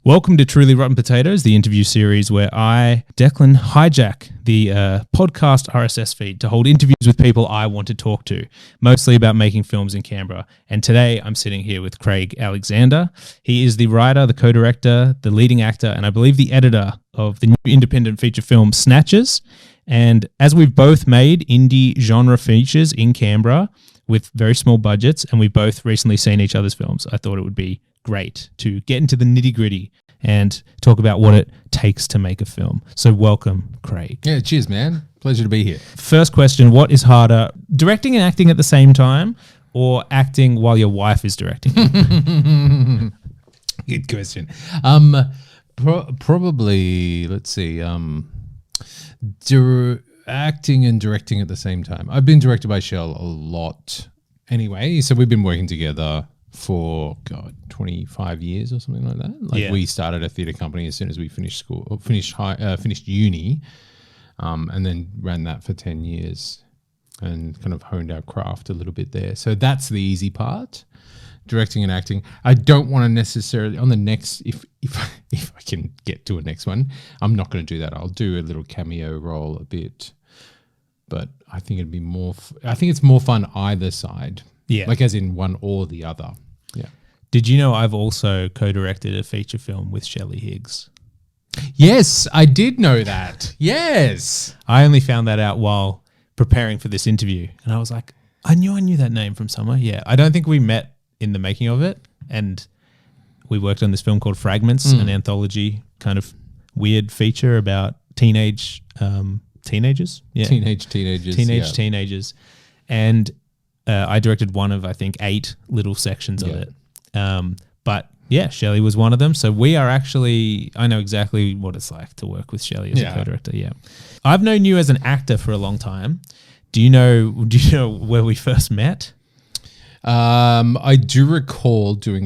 Welcome to Truly Rotten Potatoes, the interview series where I, Declan, hijack the podcast RSS feed to hold interviews with people I want to talk to, mostly about making films in Canberra. And today I'm sitting here with Craig Alexander. He is the writer, the co-director, the leading actor, and I believe the editor of the new independent feature film Snatchers. And as we've both made indie genre features in Canberra with very small budgets, and we've both recently seen each other's films, I thought it would be great to get into the nitty-gritty and talk about what it takes to make a film. So welcome, Craig. Yeah, cheers, man. Pleasure to be here. First question, what is harder, directing and acting at the same time or acting while your wife is directing? Good question. Probably, let's see, acting and directing at the same time. I've been directed by Shell a lot anyway, so we've been working together for 25 years or something like that. We started a theatre company as soon as we finished school, or finished uni, and then ran that for 10 years and kind of honed our craft a little bit there. So that's the easy part, directing and acting. I don't want to necessarily on the next if I can get to a next one, I'm not going to do that. I'll do a little cameo role a bit, but I think it'd be more. I think it's more fun either side. Yeah, like as in one or the other. Yeah. Did you know I've also co-directed a feature film with Shelley Higgs? Yes, I did know that. Yes. I only found that out while preparing for this interview. And I was like, I knew that name from somewhere. Yeah. I don't think we met in the making of it. And we worked on this film called Fragments, an anthology kind of weird feature about teenagers. Yeah. Teenagers. And I directed one of, I think, 8 little sections of it. But yeah, Shelley was one of them. So we are actually, I know exactly what it's like to work with Shelley as a co-director. Yeah. I've known you as an actor for a long time. Do you know where we first met? I do recall doing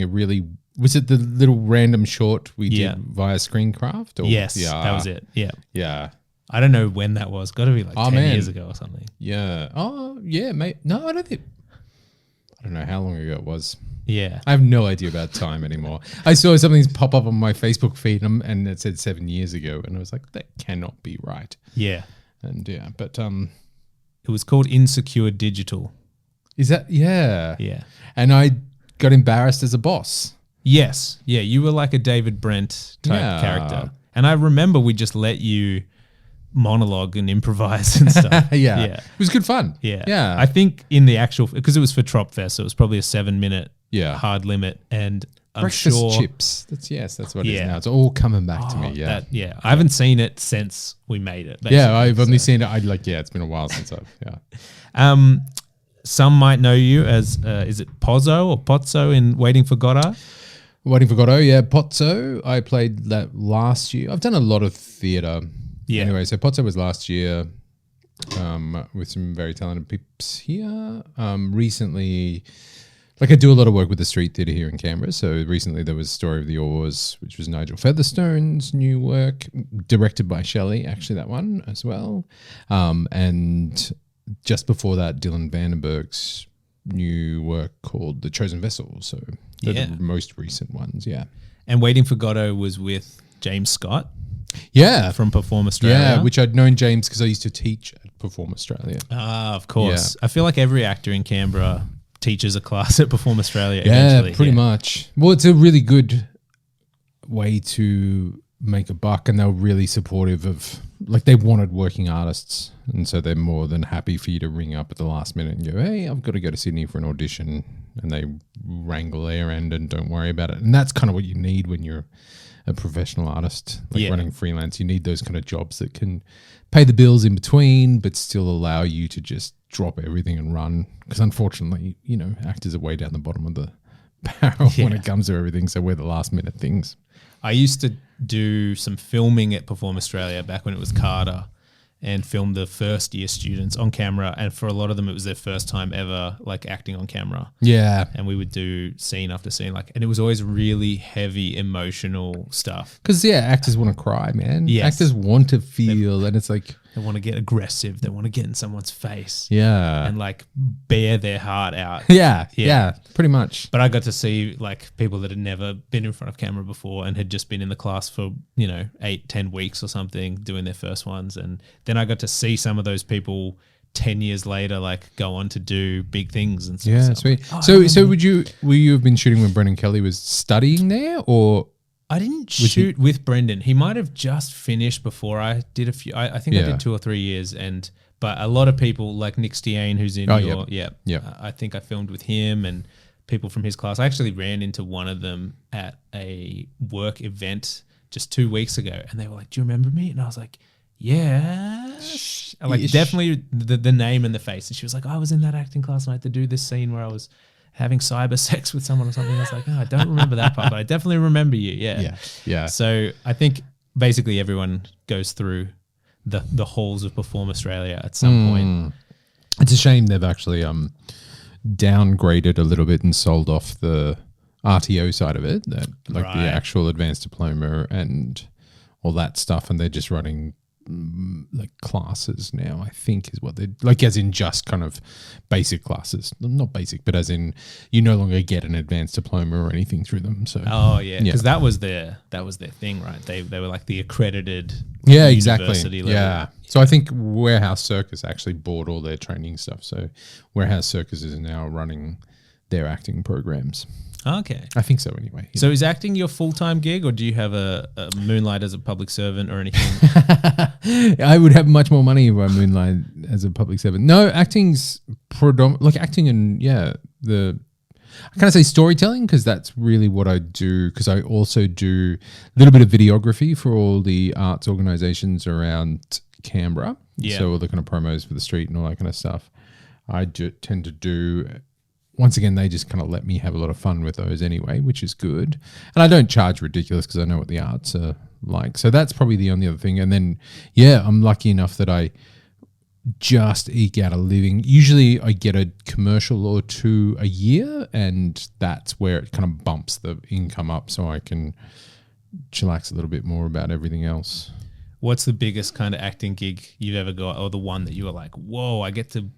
was it the little random short we did via Screencraft? Yes, that was it. Yeah. Yeah. I don't know when that was. Got to be like 10 years ago or something. Yeah. Oh, yeah, mate. No, I don't know how long ago it was. Yeah. I have no idea about time anymore. I saw something pop up on my Facebook feed and it said 7 years ago. And I was like, that cannot be right. Yeah. And yeah, but it was called Insecure Digital. Is that? Yeah. Yeah. And I got embarrassed as a boss. Yes. Yeah. You were like a David Brent type character. And I remember we just let you monologue and improvise and stuff. Yeah. It was good fun. Yeah. Yeah. I think in the actual, because it was for Tropfest, so it was probably a 7-minute hard limit. And I'm breakfast sure chips. That's what it is now. It's all coming back to me. Yeah. I haven't seen it since we made it. Yeah. I've only seen it. It's been a while since Some might know you as, is it Pozzo or Pozzo in Waiting for Godot? Waiting for Godot, yeah. Pozzo, I played that last year. I've done a lot of theatre. Yeah. Anyway, so Pozzo was last year with some very talented peeps here. Recently, I do a lot of work with the street theatre here in Canberra. So recently there was Story of the Oars, which was Nigel Featherstone's new work, directed by Shelley, actually that one as well. And just before that, Dylan Vandenberg's new work called The Chosen Vessel. So they're the most recent ones, yeah. And Waiting for Godot was with James Scott. Yeah. From Perform Australia. Yeah, which I'd known James because I used to teach at Perform Australia. Ah, of course. Yeah. I feel like every actor in Canberra teaches a class at Perform Australia. Yeah, pretty much. Well, it's a really good way to make a buck, and they were really supportive of, they wanted working artists, and so they're more than happy for you to ring up at the last minute and go, hey, I've got to go to Sydney for an audition, and they wrangle their end and don't worry about it. And that's kind of what you need when you're a professional artist, running freelance. You need those kind of jobs that can pay the bills in between, but still allow you to just drop everything and run. Because unfortunately, actors are way down the bottom of the barrel when it comes to everything. So we're the last minute things. I used to do some filming at Perform Australia back when it was Carter, and filmed the first year students on camera. And for a lot of them, it was their first time ever acting on camera. Yeah. And we would do scene after scene, and it was always really heavy emotional stuff. Because actors want to cry, man. Yes. Actors want to feel, and it's They want to get aggressive. They want to get in someone's face. Yeah. And like bear their heart out. Yeah, pretty much. But I got to see like people that had never been in front of camera before and had just been in the class for, 8-10 weeks or something doing their first ones. And then I got to see some of those people 10 years later, like go on to do big things and stuff. Yeah, sweet. So will you have been shooting when Brendan Kelly was studying there, or? I didn't shoot with Brendan. He might have just finished before I did a few. I think I did 2 or 3 years, but a lot of people like Nick Stiane, who's in I think I filmed with him and people from his class. I actually ran into one of them at a work event just 2 weeks ago, and they were like, "Do you remember me?" And I was like, "Yeah." Like definitely the name and the face. And she was like, I was in that acting class and I had to do this scene where I was having cyber sex with someone or something. I was like, I don't remember that part, but I definitely remember you. Yeah. So I think basically everyone goes through the halls of Perform Australia at some point. It's a shame they've actually downgraded a little bit and sold off the RTO side of it, the actual advanced diploma and all that stuff, and they're just running like classes now, I think is what they're like, as in just kind of basic classes, not basic, but as in you no longer get an advanced diploma or anything through them. So because that was their thing, right? They were like the accredited university level. Yeah. So I think Warehouse Circus actually bought all their training stuff. So Warehouse Circus is now running their acting programs. Okay. I think so anyway. Yeah. So is acting your full-time gig, or do you have a moonlight as a public servant or anything? I would have much more money if I moonlight as a public servant. No, acting's predominant, like acting and I kind of say storytelling because that's really what I do, because I also do a little bit of videography for all the arts organisations around Canberra. Yeah. So all the kind of promos for the street and all that kind of stuff. I tend to do... Once again, they just kind of let me have a lot of fun with those anyway, which is good. And I don't charge ridiculous because I know what the arts are like. So that's probably the only other thing. And then, I'm lucky enough that I just eke out a living. Usually I get a commercial or two a year, and that's where it kind of bumps the income up so I can chillax a little bit more about everything else. What's the biggest kind of acting gig you've ever got, or the one that you were like, whoa, I get to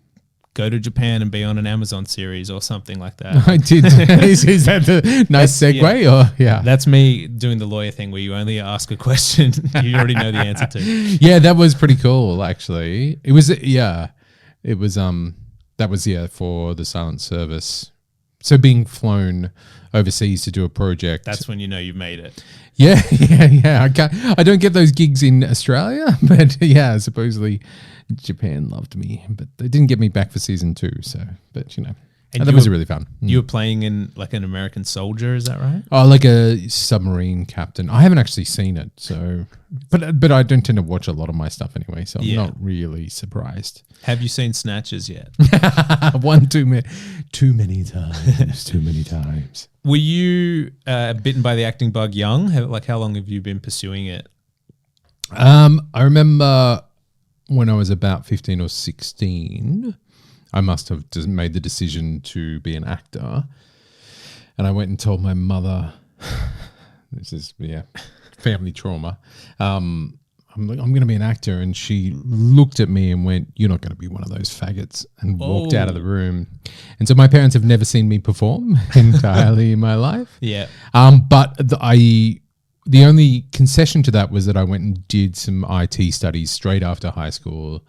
go to Japan and be on an Amazon series or something like that? I did. Is that the nice segue? Or that's me doing the lawyer thing where you only ask a question you already know the answer to. Yeah, that was pretty cool. Actually, it was. It was. That was for the Silent Service. So being flown overseas to do a project. That's when you know you've made it. Yeah. I don't get those gigs in Australia, but supposedly Japan loved me, but they didn't get me back for season 2. So, but and that was really fun. You were playing in like an American soldier, is that right? Oh, like a submarine captain. I haven't actually seen it, so but I don't tend to watch a lot of my stuff anyway, so I'm not really surprised. Have you seen Snatchers yet? Too many times. Were you bitten by the acting bug young? How long have you been pursuing it? I remember when I was about 15 or 16, I must have made the decision to be an actor. And I went and told my mother, this is, family trauma. I'm going to be an actor. And she looked at me and went, you're not going to be one of those faggots, and walked out of the room. And so my parents have never seen me perform entirely in my life. Yeah. But the only concession to that was that I went and did some IT studies straight after high school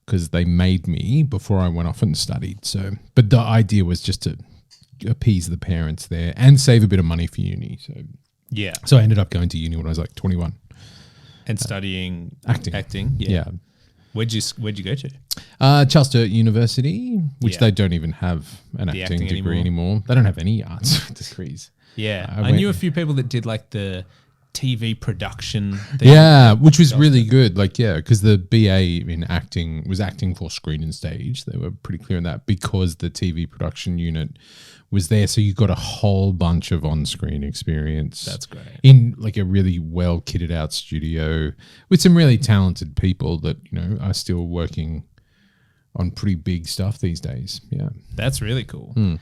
because they made me before I went off and studied. So, but the idea was just to appease the parents there and save a bit of money for uni. So I ended up going to uni when I was like 21 and studying acting. Yeah. Where'd you go to? Charles Sturt University, which they don't even have an acting degree anymore. They don't have any arts degrees. Yeah, I knew a few people that did like the TV production thing. Yeah, which was really good. Because the BA in acting was acting for screen and stage. They were pretty clear on that because the TV production unit was there. So you got a whole bunch of on-screen experience. That's great. In like a really well kitted out studio with some really talented people that, are still working on pretty big stuff these days. Yeah. That's really cool.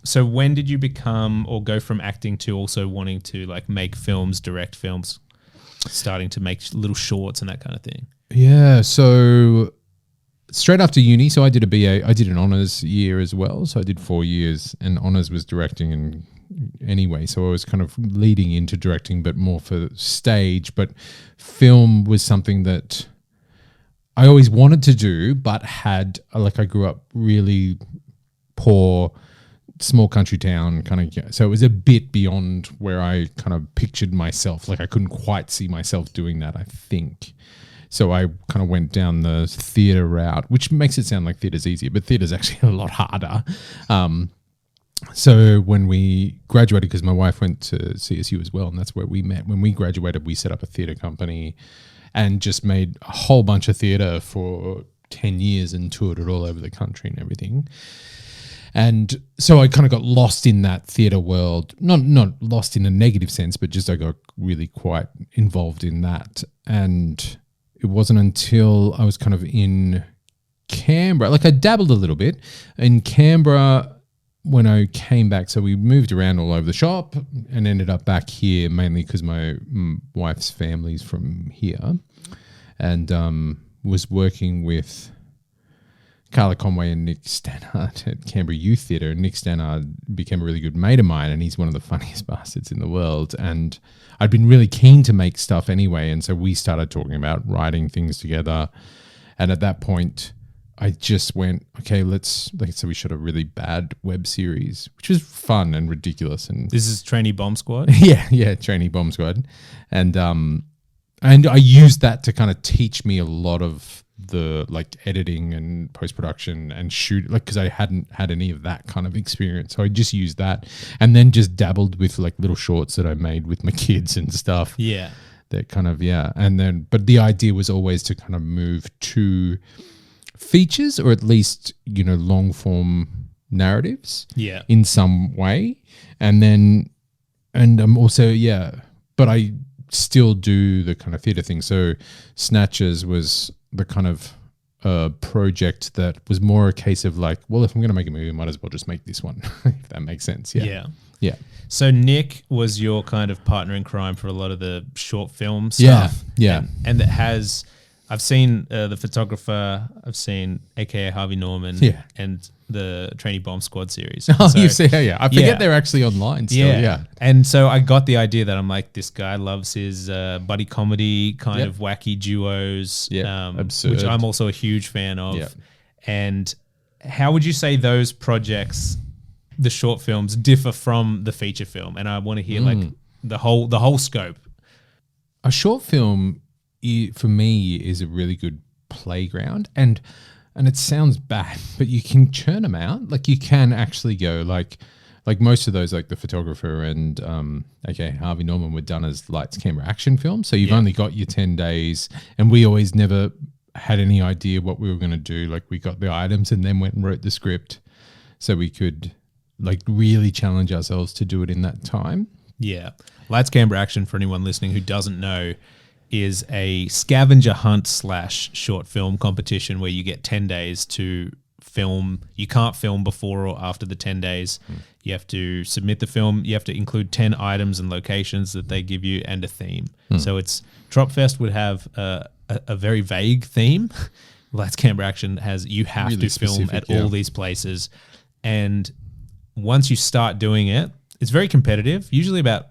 So when did you become or go from acting to also wanting to like make films, direct films, starting to make little shorts and that kind of thing? Yeah, so straight after uni, so I did a BA. I did an honours year as well. So I did 4 years, and honours was directing and anyway. So I was kind of leading into directing, but more for stage. But film was something that I always wanted to do, but had like I grew up really poor, small country town kind of. So it was a bit beyond where I kind of pictured myself. Like I couldn't quite see myself doing that, I think. So I kind of went down the theatre route, which makes it sound like theatre's easier, but theatre's actually a lot harder. So when we graduated, because my wife went to CSU as well, and that's where we met. When we graduated, we set up a theatre company and just made a whole bunch of theatre for 10 years and toured it all over the country and everything. And so I kind of got lost in that theatre world, not lost in a negative sense, but just I got really quite involved in that. And it wasn't until I was kind of in Canberra, like I dabbled a little bit in Canberra when I came back. So we moved around all over the shop and ended up back here mainly because my wife's family's from here, and was working with Carla Conway and Nick Stannard at Canberra Youth Theatre. And Nick Stannard became a really good mate of mine, and he's one of the funniest bastards in the world. And I'd been really keen to make stuff anyway, and so we started talking about writing things together. And at that point, I just went, okay, so we shot a really bad web series, which was fun and ridiculous. And This is Trainee Bomb Squad? yeah, Trainee Bomb Squad. And I used that to kind of teach me a lot of the like editing and post-production and shoot, like because I hadn't had any of that kind of experience. So I just used that and then just dabbled with like little shorts that I made with my kids and stuff. Yeah. That kind of, yeah. And then, but the idea was always to kind of move to features, or at least, long form narratives. Yeah. In some way. And I'm also, but I still do the kind of theatre thing. So Snatchers was the kind of project that was more a case of like, well, if I'm going to make a movie, I might as well just make this one, if that makes sense. Yeah. So Nick was your kind of partner in crime for a lot of the short film stuff. Yeah. And that has, I've seen the photographer, I've seen AKA Harvey Norman and the Trainee Bomb Squad series. Oh, so, you see, I forget they're actually online still. Yeah. And so I got the idea that I'm like, this guy loves his buddy comedy kind of wacky duos, absurd, which I'm also a huge fan of. Yep. And how would you say those projects, the short films, differ from the feature film? And I want to hear like the whole scope. A short film, for me, is a really good playground, and it sounds bad, but you can churn them out. Like you can actually go like most of those, like the photographer and Harvey Norman, were done as lights, camera, action films. So you've only got your 10 days, and we always never had any idea what we were going to do. Like we got the items and then went and wrote the script, so we could like really challenge ourselves to do it in that time. Yeah, lights, camera, action, for anyone listening who doesn't know, is a scavenger hunt / short film competition where you get 10 days to film. You can't film before or after the 10 days. You have to submit the film. You have to include 10 items and locations that they give you and a theme. So it's Tropfest would have a very vague theme. Lights, camera, action has, you have really to film at all these places. And once you start doing it, it's very competitive. Usually about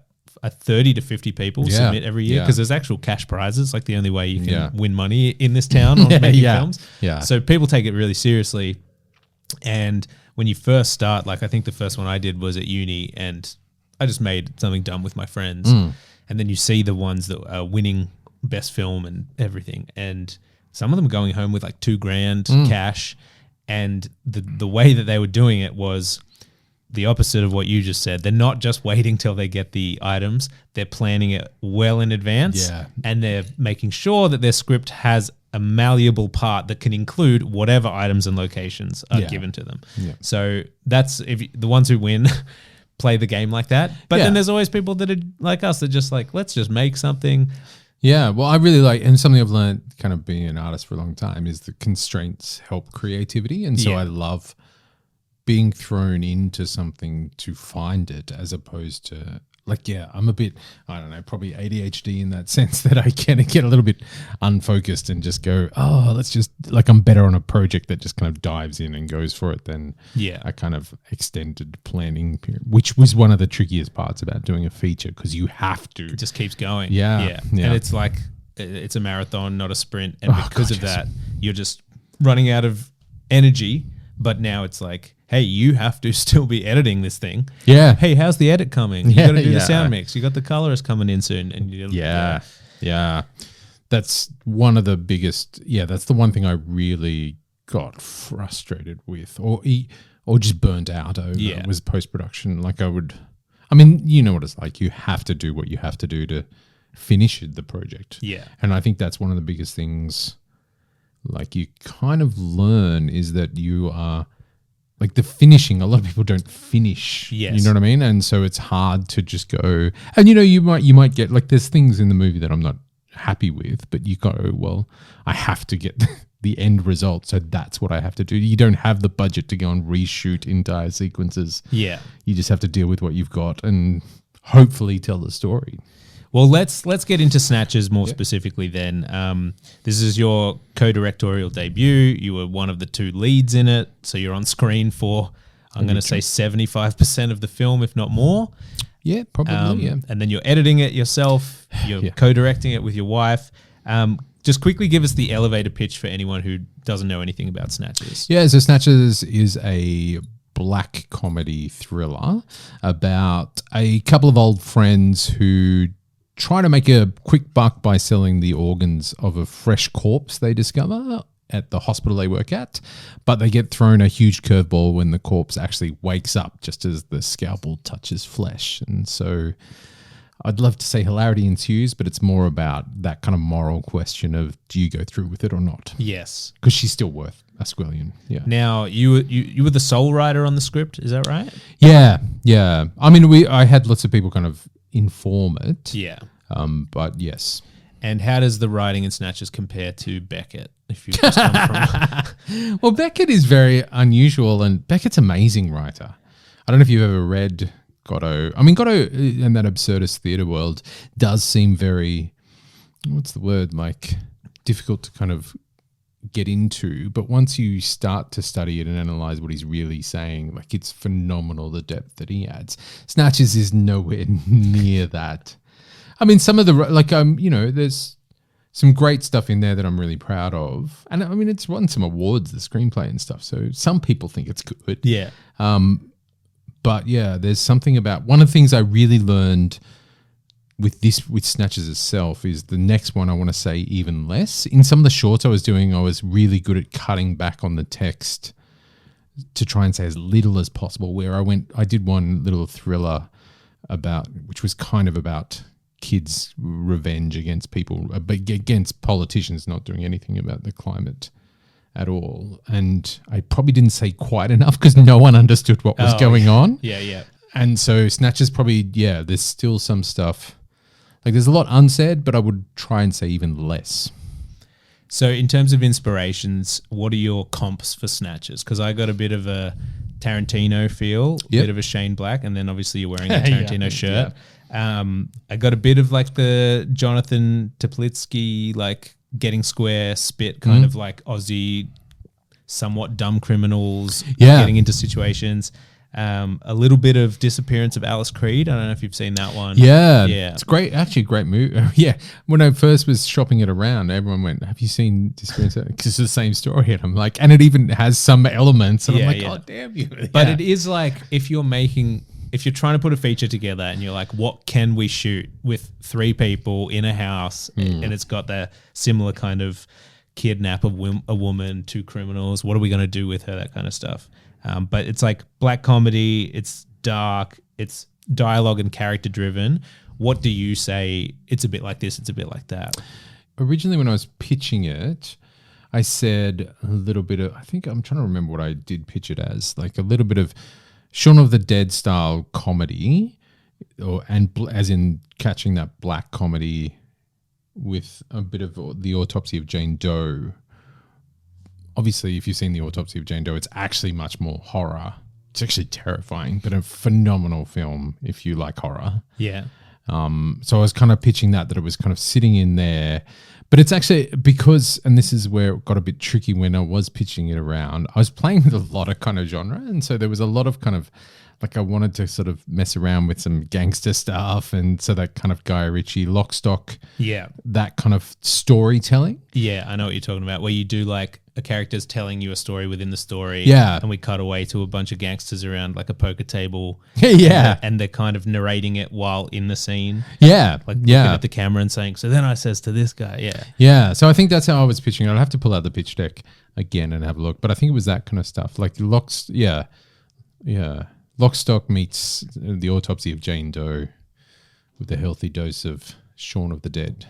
30 to 50 people submit every year because there's actual cash prizes. Like the only way you can win money in this town on making films. Yeah. So people take it really seriously. And when you first start, like I think the first one I did was at uni, and I just made something dumb with my friends. And then you see the ones that are winning best film and everything. And some of them are going home with like $2,000 cash. And the way that they were doing it was the opposite of what you just said. They're not just waiting till they get the items. They're planning it well in advance. Yeah. And they're making sure that their script has a malleable part that can include whatever items and locations are given to them. Yeah. So that's the ones who win play the game like that. But then there's always people that are like us that just like, let's just make something. Yeah, well, I really like, and something I've learned kind of being an artist for a long time is the constraints help creativity. And so I love being thrown into something to find it, as opposed to like, yeah, I'm a bit, I don't know, probably ADHD in that sense that I can get a little bit unfocused and just go, oh, let's just, like, I'm better on a project that just kind of dives in and goes for it than a kind of extended planning period, which was one of the trickiest parts about doing a feature, because you have to. It just keeps going. Yeah. And it's like, it's a marathon, not a sprint. And because of that, you're just running out of energy. But now it's like, hey, you have to still be editing this thing. Yeah. Hey, how's the edit coming? You got to do the sound mix. You got the colorist coming in soon. And yeah. That's one of the biggest. Yeah, that's the one thing I really got frustrated with, or just burnt out over. Was post production. Like you know what it's like. You have to do what you have to do to finish the project. Yeah, and I think that's one of the biggest things. Like you kind of learn is that you are like the finishing. A lot of people don't finish. Yes. You know what I mean? And so it's hard to just go, and you might get like, there's things in the movie that I'm not happy with, but you go, well, I have to get the end result. So that's what I have to do. You don't have the budget to go and reshoot entire sequences. Yeah. You just have to deal with what you've got and hopefully tell the story. Well, let's get into Snatchers more specifically then. This is your co-directorial debut. You were one of the 2 leads in it. So you're on screen for, I'm going to say 75% of the film, if not more. Yeah, probably, And then you're editing it yourself. You're co-directing it with your wife. Just quickly give us the elevator pitch for anyone who doesn't know anything about Snatchers. Yeah, so Snatchers is a black comedy thriller about a couple of old friends who try to make a quick buck by selling the organs of a fresh corpse they discover at the hospital they work at, but they get thrown a huge curveball when the corpse actually wakes up just as the scalpel touches flesh. And so I'd love to say hilarity ensues, but it's more about that kind of moral question of, do you go through with it or not? Yes. Because she's still worth a squillion. Yeah. Now, you were the sole writer on the script, is that right? Yeah. I mean, I had lots of people kind of inform it. Yeah. But yes. And how does the writing in Snatchers compare to Beckett? If you just come from Well, Beckett is very unusual, and Beckett's an amazing writer. I don't know if you've ever read Godot. I mean, Godot and that absurdist theatre world does seem very, what's the word, like difficult to kind of get into. But once you start to study it and analyze what he's really saying, like it's phenomenal the depth that he adds. Snatchers is nowhere near that. I mean, some of the, like, there's some great stuff in there that I'm really proud of. And I mean, it's won some awards, the screenplay and stuff. So some people think it's good. Yeah. But yeah, there's something about, one of the things I really learned with Snatchers itself is the next one I want to say even less. In some of the shorts I was doing, I was really good at cutting back on the text to try and say as little as possible, where I did one little thriller which was kind of about kids' revenge against against politicians not doing anything about the climate at all. And I probably didn't say quite enough because no one understood what was going on. Yeah. And so Snatchers probably, there's still some stuff. Like there's a lot unsaid, but I would try and say even less. So in terms of inspirations, what are your comps for Snatchers? Because I got a bit of a Tarantino feel, a bit of a Shane Black, and then obviously you're wearing a Tarantino shirt. I got a bit of like the Jonathan Teplitsky, like getting square spit, kind of like Aussie, somewhat dumb criminals getting into situations. A little bit of Disappearance of Alice Creed. I don't know if you've seen that one. Yeah. It's great. Actually, a great movie. Yeah. When I first was shopping it around, everyone went, have you seen Disappearance? Because it's the same story. And I'm like, and it even has some elements. And I'm like, oh, damn you. But it is like, if you're trying to put a feature together and you're like, what can we shoot with 3 people in a house? And it's got that similar kind of kidnap a woman, 2 criminals. What are we going to do with her? That kind of stuff. But it's like black comedy, it's dark, it's dialogue and character driven. What do you say? It's a bit like this, it's a bit like that. Originally when I was pitching it, I said a little bit of, I think I'm trying to remember what I did pitch it as, like a little bit of Shaun of the Dead style comedy, as in catching that black comedy with a bit of the Autopsy of Jane Doe. Obviously, if you've seen the Autopsy of Jane Doe, it's actually much more horror it's actually terrifying, but a phenomenal film if you like horror. Yeah. So I was kind of pitching that it was kind of sitting in there, but it's actually because, and this is where it got a bit tricky when I was pitching it around, I was playing with a lot of kind of genre. And so there was a lot of kind of, like I wanted to sort of mess around with some gangster stuff. And so that kind of Guy Ritchie, Lock, Stock, that kind of storytelling. Yeah, I know what you're talking about, where you do like a character's telling you a story within the story. Yeah. And we cut away to a bunch of gangsters around like a poker table. Yeah. And they're kind of narrating it while in the scene. Yeah. Like looking at the camera and saying, so then I says to this guy, Yeah. So I think that's how I was pitching it. I'd have to pull out the pitch deck again and have a look. But I think it was that kind of stuff. Like Locks, Lock, Stock meets the autopsy of Jane Doe with a healthy dose of Shaun of the Dead.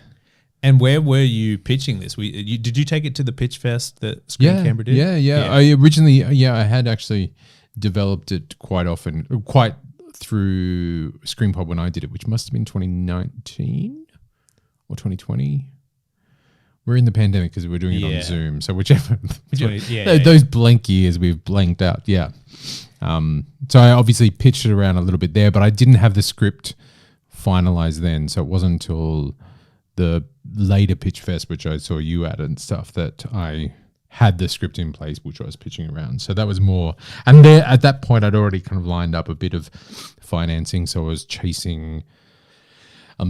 And where were you pitching this? Did you take it to the pitch fest that Screen Canberra did? Yeah. I originally, I had actually developed it quite through ScreenPod when I did it, which must have been 2019 or 2020. We're in the pandemic because we're doing it on Zoom. So whichever those blank years we've blanked out. Yeah. So I obviously pitched it around a little bit there, but I didn't have the script finalized then. So it wasn't until the later pitch fest, which I saw you at and stuff, that I had the script in place, which I was pitching around. So that was more, and there at that point I'd already kind of lined up a bit of financing. So I was chasing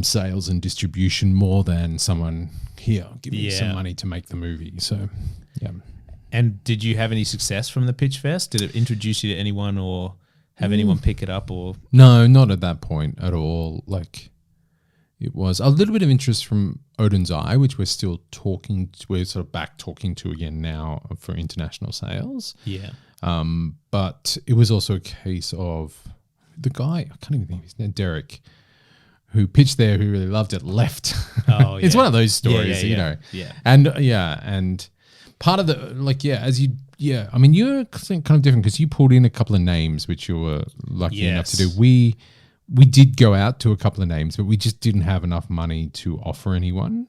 sales and distribution more than someone here, give me some money to make the movie. So, yeah. And did you have any success from the pitch fest? Did it introduce you to anyone or have anyone pick it up? Or no, not at that point at all. Like, it was a little bit of interest from Odin's Eye, which we're still talking to, we're sort of back talking to again now for international sales. Yeah. But it was also a case of the guy, I can't even think of his name, Derek, who pitched there, who really loved it, left. Oh, It's one of those stories, you know. Yeah. And part of the, I mean, you're kind of different because you pulled in a couple of names, which you were lucky enough to do. We did go out to a couple of names, but we just didn't have enough money to offer anyone.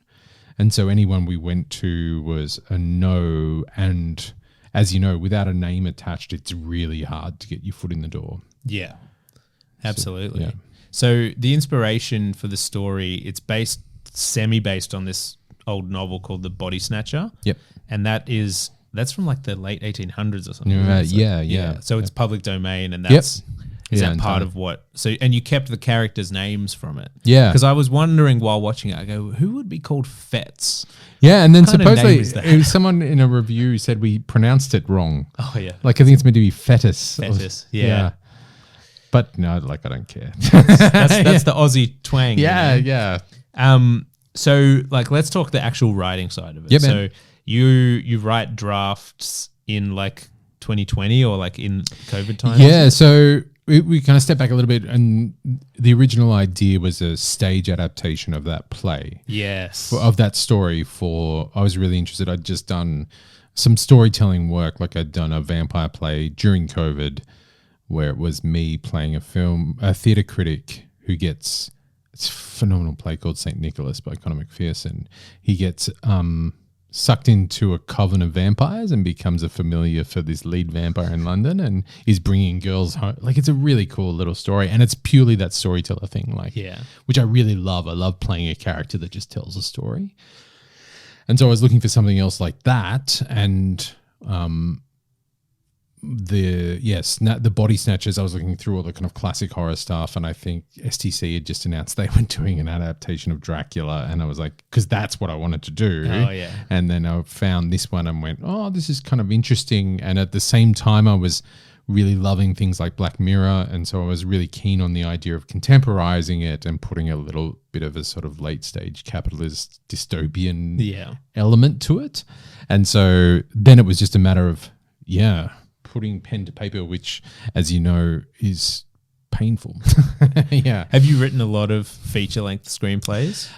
And so anyone we went to was a no. And as you know, without a name attached, it's really hard to get your foot in the door. Yeah, absolutely. So, So the inspiration for the story, it's semi-based on this old novel called The Body Snatcher. Yep. And that's from like the late 1800s or something. Yeah. So it's public domain, and that's is that part of what? So and you kept the characters' names from it. Yeah. Because I was wondering while watching it, I go, who would be called Fetz? Yeah, and then What kind of supposedly name is that? it was someone in a review said we pronounced it wrong. Oh yeah. Like I think it's meant to be fetus. Fetus. Yeah. But no, like I don't care. That's the Aussie twang. Yeah, you know? yeah. So like let's talk the actual writing side of it. Yeah, so man. you write drafts in like 2020 or like in COVID times? Yeah, so we kind of step back a little bit, and the original idea was a stage adaptation of that play. Yes. Of that story I was really interested. I'd just done some storytelling work, like I'd done a vampire play during COVID where it was me playing a theatre critic who gets, it's a phenomenal play called St. Nicholas by Conor McPherson. He gets sucked into a coven of vampires and becomes a familiar for this lead vampire in London and is bringing girls home. Like, it's a really cool little story, and it's purely that storyteller thing, which I really love. I love playing a character that just tells a story. And so I was looking for something else like that, and the Body Snatchers, I was looking through all the kind of classic horror stuff, and I think STC had just announced they were doing an adaptation of Dracula, and I was like, because that's what I wanted to do. Oh, yeah. And then I found this one and went, oh, this is kind of interesting. And at the same time, I was really loving things like Black Mirror, and so I was really keen on the idea of contemporizing it and putting a little bit of a sort of late stage capitalist dystopian element to it. And so then it was just a matter of, putting pen to paper, which, as you know, is painful. Yeah. Have you written a lot of feature-length screenplays?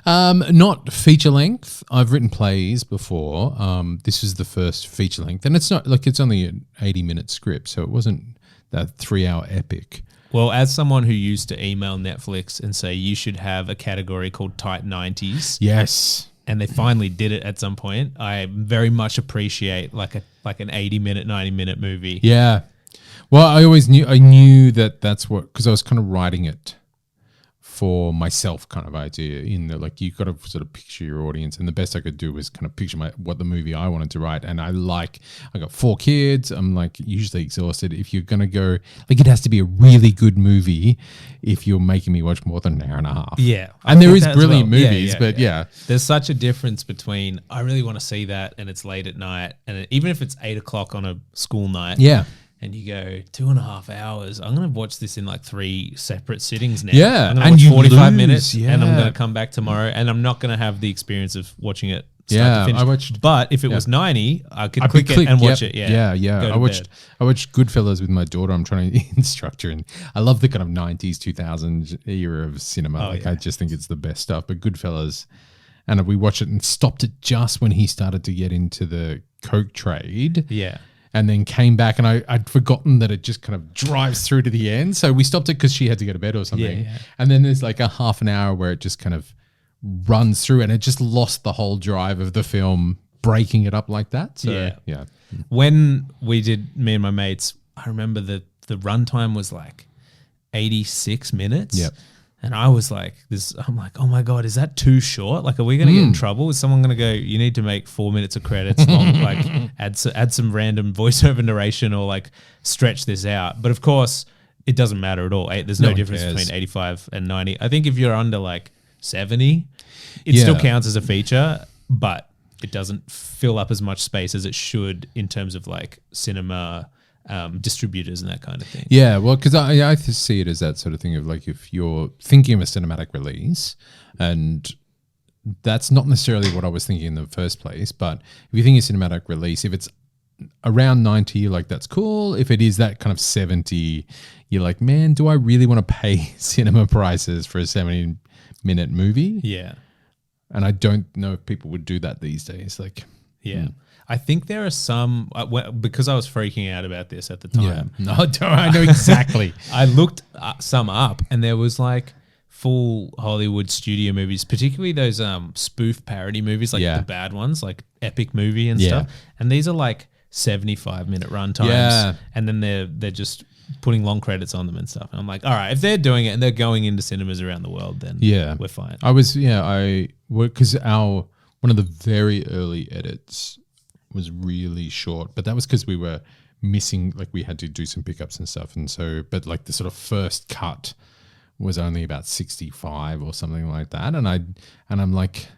Not feature-length. I've written plays before. This is the first feature-length, and it's not like it's only an 80-minute script, so it wasn't that 3-hour epic. Well, as someone who used to email Netflix and say you should have a category called tight 90s. Yes. And they finally did it at some point. I very much appreciate like an 80-minute, 90-minute movie. Yeah. Well, I knew that that's what, because I was kind of writing it for myself kind of idea in that, like, you got to sort of picture your audience, and the best I could do was kind of picture what the movie I wanted to write. And I got 4 kids. I'm like usually exhausted. If you're going to go, like, it has to be a really good movie if you're making me watch more than an hour and a half. Yeah. And there is brilliant movies, but yeah. There's such a difference between, I really want to see that and it's late at night. And even if it's 8 o'clock on a school night. Yeah. And you go 2.5 hours. I'm going to watch this in like 3 separate sittings now. Yeah, I'm going to watch 45 minutes, and I'm going to come back tomorrow, and I'm not going to have the experience of watching it start to finish. But if it was 90, I could click it and watch it. Yeah, I watched Goodfellas with my daughter. I'm trying to instruct her, and I love the kind of 90s, 2000s era of cinema. I just think it's the best stuff. But Goodfellas, and we watched it and stopped it just when he started to get into the coke trade. Yeah. And then came back, and I'd forgotten that it just kind of drives through to the end. So we stopped it because she had to go to bed or something. Yeah. And then there's like a half an hour where it just kind of runs through, and it just lost the whole drive of the film, breaking it up like that. So yeah. When we did, me and my mates, I remember the runtime was like 86 minutes. Yep. And I was like, I'm like, oh my God, is that too short? Like, are we going to get in trouble? Is someone going to go, you need to make 4 minutes of credits, like add some random voiceover narration, or like stretch this out? But of course, it doesn't matter at all. There's no difference between 85 and 90. I think if you're under like 70, it still counts as a feature, but it doesn't fill up as much space as it should in terms of like cinema distributors and that kind of thing. Yeah, well, because I see it as that sort of thing of like, if you're thinking of a cinematic release, and that's not necessarily what I was thinking in the first place, but if you think of cinematic release, if it's around 90, you're like, that's cool. If it is that kind of 70, you're like, man, do I really want to pay cinema prices for a 70-minute movie? Yeah. And I don't know if people would do that these days. Like, yeah. I think there are some, because I was freaking out about this at the time. Yeah. No, I know exactly. I looked some up, and there was like full Hollywood studio movies, particularly those spoof parody movies, like the bad ones, like Epic Movie and stuff. And these are like 75-minute run times, and then they're just putting long credits on them and stuff. And I'm like, all right, if they're doing it and they're going into cinemas around the world, then we're fine. Because one of the very early edits was really short, but that was because we were missing, like, we had to do some pickups and stuff, and so, but like the sort of first cut was only about 65 or something like that, and I'm like,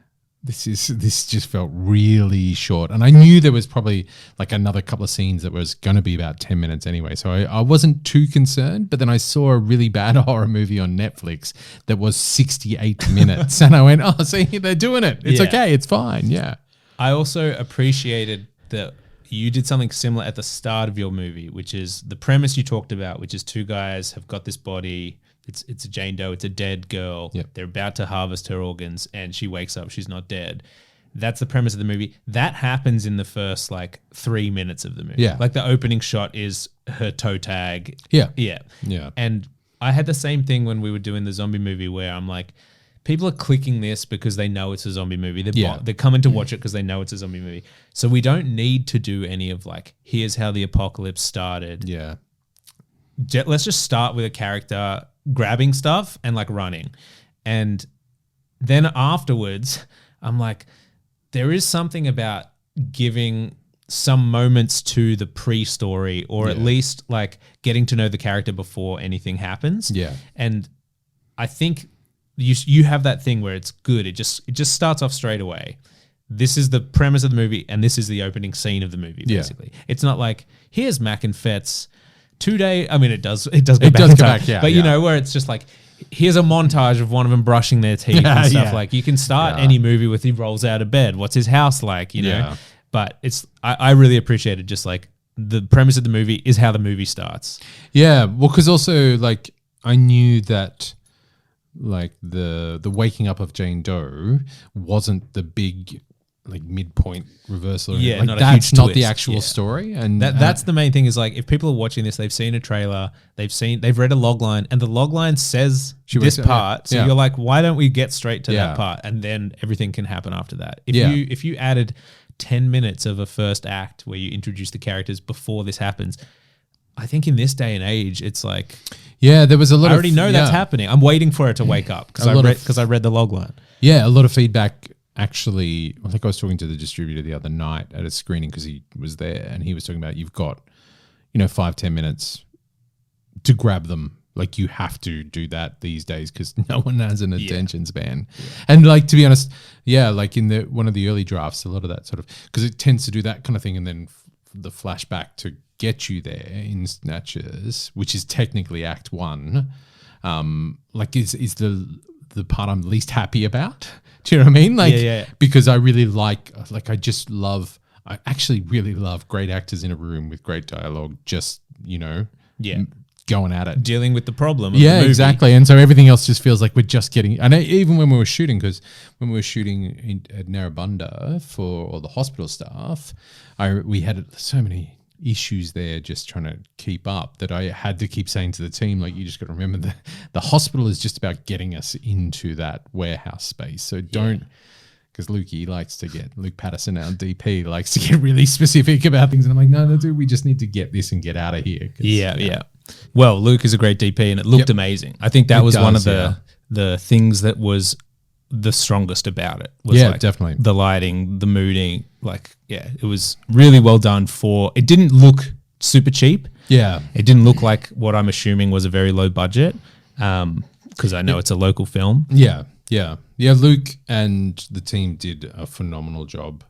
this just felt really short, and I knew there was probably like another couple of scenes that was going to be about 10 minutes anyway, so I wasn't too concerned. But then I saw a really bad horror movie on Netflix that was 68 minutes, and I went, oh, see, they're doing it. It's okay, it's fine. Yeah. I also appreciated that you did something similar at the start of your movie, which is the premise you talked about, which is 2 guys have got this body. It's a Jane Doe. It's a dead girl. Yep. They're about to harvest her organs, and she wakes up. She's not dead. That's the premise of the movie. That happens in the first like 3 minutes of the movie. Yeah. Like the opening shot is her toe tag. Yeah. Yeah. Yeah. And I had the same thing when we were doing the zombie movie, where I'm like, people are clicking this because they know it's a zombie movie. They're coming to watch it because they know it's a zombie movie. So we don't need to do any of like, here's how the apocalypse started. Yeah. Let's just start with a character grabbing stuff and like running. And then afterwards, I'm like, there is something about giving some moments to the pre-story, or at least like getting to know the character before anything happens. Yeah. And I think you have that thing where it's good. It just starts off straight away. This is the premise of the movie, and this is the opening scene of the movie, basically. Yeah. It's not like, here's Mac and Fett's 2-day. I mean, it does go back, but you know, where it's just like, here's a montage of one of them brushing their teeth and stuff. Like, you can start any movie with he rolls out of bed. What's his house like? You know. Yeah. But I really appreciated just like the premise of the movie is how the movie starts. Yeah, well, because also like I knew that like the waking up of Jane Doe wasn't the big like midpoint reversal. Yeah, like, not that's a huge not twist. the actual story, and that's the main thing. Is like if people are watching this, they've seen a trailer, they've read a log line, and the log line says this part. So you're like, why don't we get straight to that part, and then everything can happen after that. If you added 10 minutes of a first act where you introduce the characters before this happens, I think in this day and age, it's like, yeah, there was a lot I already know that's happening. I'm waiting for it to wake up because I read the log line. Yeah, a lot of feedback. Actually, I think I was talking to the distributor the other night at a screening because he was there, and he was talking about you've got, 5-10 minutes to grab them. Like you have to do that these days because no one has an attention span. Yeah. And like, to be honest, like in one of the early drafts, a lot of that sort of, because it tends to do that kind of thing. And then the flashback to get you there in Snatchers, which is technically Act 1, like is the part I'm least happy about. Do you know what I mean? Like, because I really I actually really love great actors in a room with great dialogue, just, going at it. Dealing with the problem of the movie. Exactly. And so everything else just feels like we're just getting, and even when we were shooting, because when we were shooting at Narrabundah for all the hospital staff, we had so many issues there just trying to keep up that I had to keep saying to the team, like, you just got to remember that the hospital is just about getting us into that warehouse space. So don't, because Luke Patterson, our DP, likes to get really specific about things. And I'm like, no, dude, we just need to get this and get out of here. Yeah. Well, Luke is a great DP and it looked amazing. I think that was one of the things that was the strongest about it. Was definitely. The lighting, the mooding, it was really well done it didn't look super cheap. Yeah. It didn't look like what I'm assuming was a very low budget because I know it's a local film. Yeah. Luke and the team did a phenomenal job.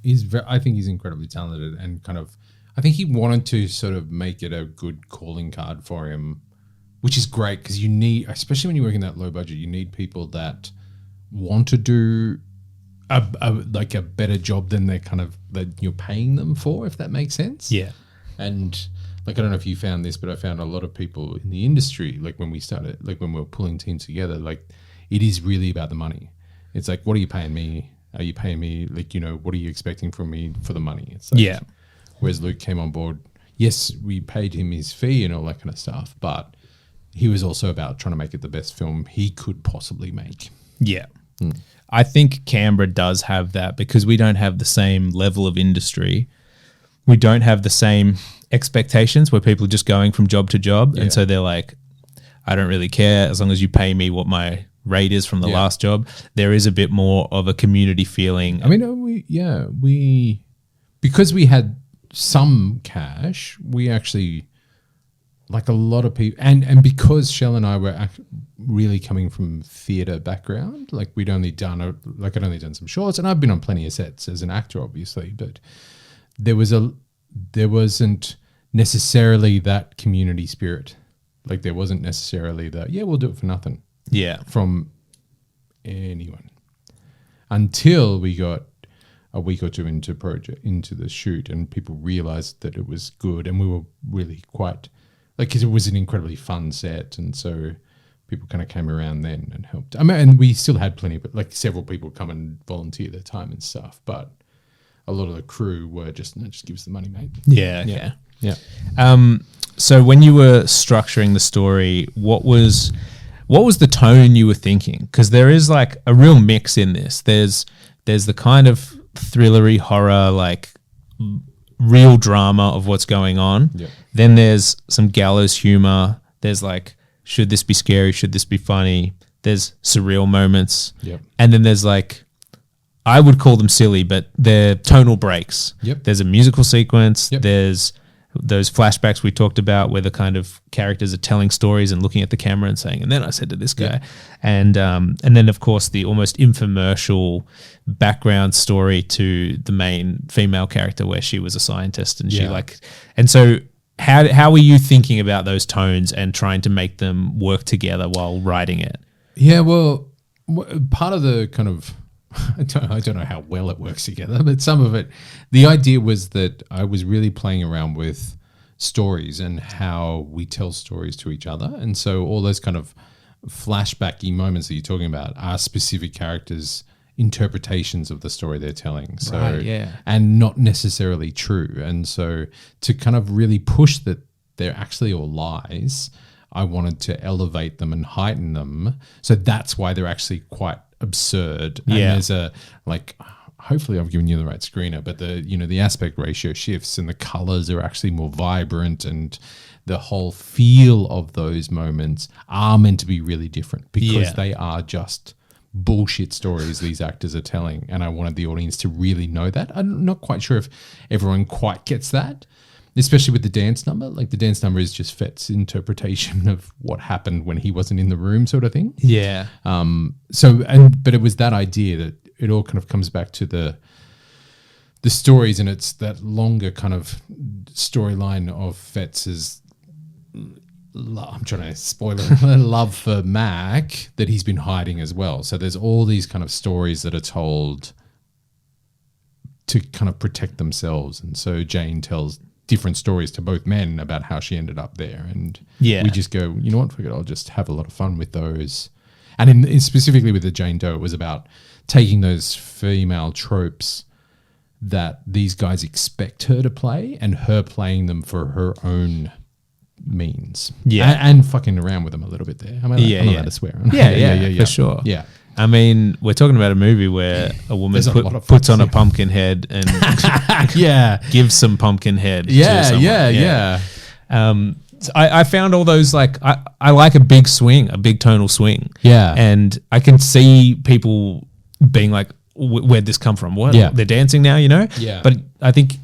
I think he's incredibly talented and I think he wanted to sort of make it a good calling card for him, which is great because you need, especially when you work in that low budget, you need people that want to do a better job than that you're paying them for, if that makes sense. Yeah. And I don't know if you found this, but I found a lot of people in the industry, when we started, when we were pulling teams together, it is really about the money. It's like, what are you paying me? Are you paying me, what are you expecting from me for the money? It's like, whereas Luke came on board, yes, we paid him his fee and all that kind of stuff, but he was also about trying to make it the best film he could possibly make. Yeah. I think Canberra does have that because we don't have the same level of industry. We don't have the same expectations where people are just going from job to job. Yeah. And so they're like, I don't really care as long as you pay me what my rate is from the last job. There is a bit more of a community feeling. I mean, because we had some cash, we actually, a lot of people, and because Shell and I were really coming from theatre background, I'd only done some shorts, and I've been on plenty of sets as an actor, obviously, but there wasn't necessarily that community spirit. There wasn't necessarily we'll do it for nothing. Yeah. From anyone. Until we got a week or two into the shoot and people realized that it was good and we were really quite, because it was an incredibly fun set, and so people kind of came around then and helped. I mean, and we still had plenty, but several people come and volunteer their time and stuff, but a lot of the crew were just give us the money, mate. Yeah, okay. Yeah. So when you were structuring the story, what was the tone you were thinking? Because there is a real mix in this. There's the kind of thrillery horror, real drama of what's going on. Yeah. Then there's some gallows humor. There's should this be scary? Should this be funny? There's surreal moments. Yep. And then there's I would call them silly, but they're tonal breaks. Yep. There's a musical sequence. Yep. There's those flashbacks we talked about where the kind of characters are telling stories and looking at the camera and saying, and then I said to this guy. And then, of course, the almost infomercial background story to the main female character where she was a scientist and and so how were you thinking about those tones and trying to make them work together while writing it? Yeah, well, part of the kind of, I don't know how well it works together, but some of it, the idea was that I was really playing around with stories and how we tell stories to each other. And so all those kind of flashbacky moments that you're talking about are specific characters' interpretations of the story they're telling. So, right, yeah. And not necessarily true. And so to kind of really push that they're actually all lies, I wanted to elevate them and heighten them. So that's why they're actually quite absurd. And there's hopefully I've given you the right screener, but the aspect ratio shifts and the colors are actually more vibrant, and the whole feel of those moments are meant to be really different because they are just bullshit stories these actors are telling. And I wanted the audience to really know that. I'm not quite sure if everyone quite gets that, especially with the dance number. Like the dance number is just Fett's interpretation of what happened when he wasn't in the room, sort of thing. Yeah. But it was that idea that it all kind of comes back to the stories, and it's that longer kind of storyline of Fett's I'm trying to spoil it, love for Mac that he's been hiding as well. So there's all these kind of stories that are told to kind of protect themselves. And so Jane tells different stories to both men about how she ended up there. And we just go, you know what, forget it, I'll just have a lot of fun with those. And specifically with the Jane Doe, it was about taking those female tropes that these guys expect her to play and her playing them for her own means. And fucking around with them a little bit there. I'm allowed to swear. Yeah, for sure. Yeah. I mean, we're talking about a movie where a woman puts on a pumpkin head and gives some pumpkin head to someone. I found all those, like, I like a big swing, a big tonal swing. Yeah. And I can see people being like, where'd this come from? What? Yeah. They're dancing now, you know? Yeah. But I think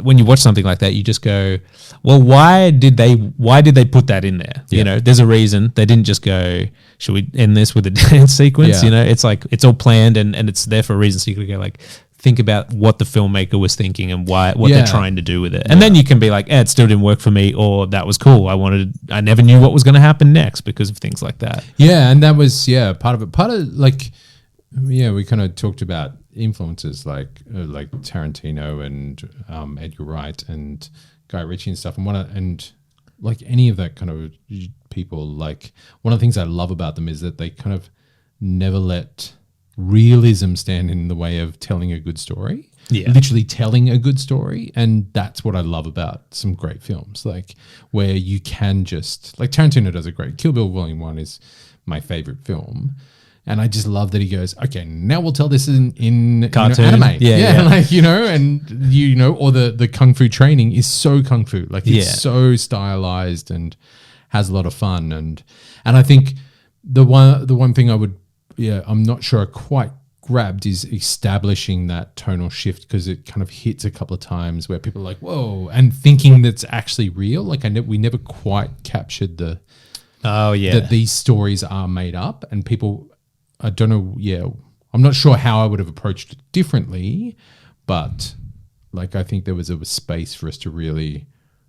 when you watch something like that, you just go, well, why did they put that in there? Yeah. You know, there's a reason. They didn't just go, should we end this with a dance sequence? Yeah. You know, it's like, it's all planned and it's there for a reason. So you could go like, think about what the filmmaker was thinking and what they're trying to do with it. And then you can be like, it still didn't work for me, or that was cool. I never knew what was going to happen next because of things like that. Yeah. And that was, part of it. We kind of talked about influences like Tarantino and Edgar Wright and Guy Ritchie and stuff, and like any of that kind of people. Like one of the things I love about them is that they kind of never let realism stand in the way of telling a good story. Yeah, literally telling a good story, and that's what I love about some great films. Like where you can just like Tarantino does a great. Kill Bill Volume 1 is my favorite film. And I just love that he goes, okay, now we'll tell this in cartoon, anime. Yeah. Like, or the Kung Fu training is so Kung Fu. Like it's so stylized and has a lot of fun. And I think the one thing I'm not sure I quite grabbed is establishing that tonal shift, because it kind of hits a couple of times where people are like, whoa, and thinking that's actually real. Like we never quite captured that these stories are made up, and people, I don't know. I'm not sure how I would have approached it differently, but like I think there was a space for us to really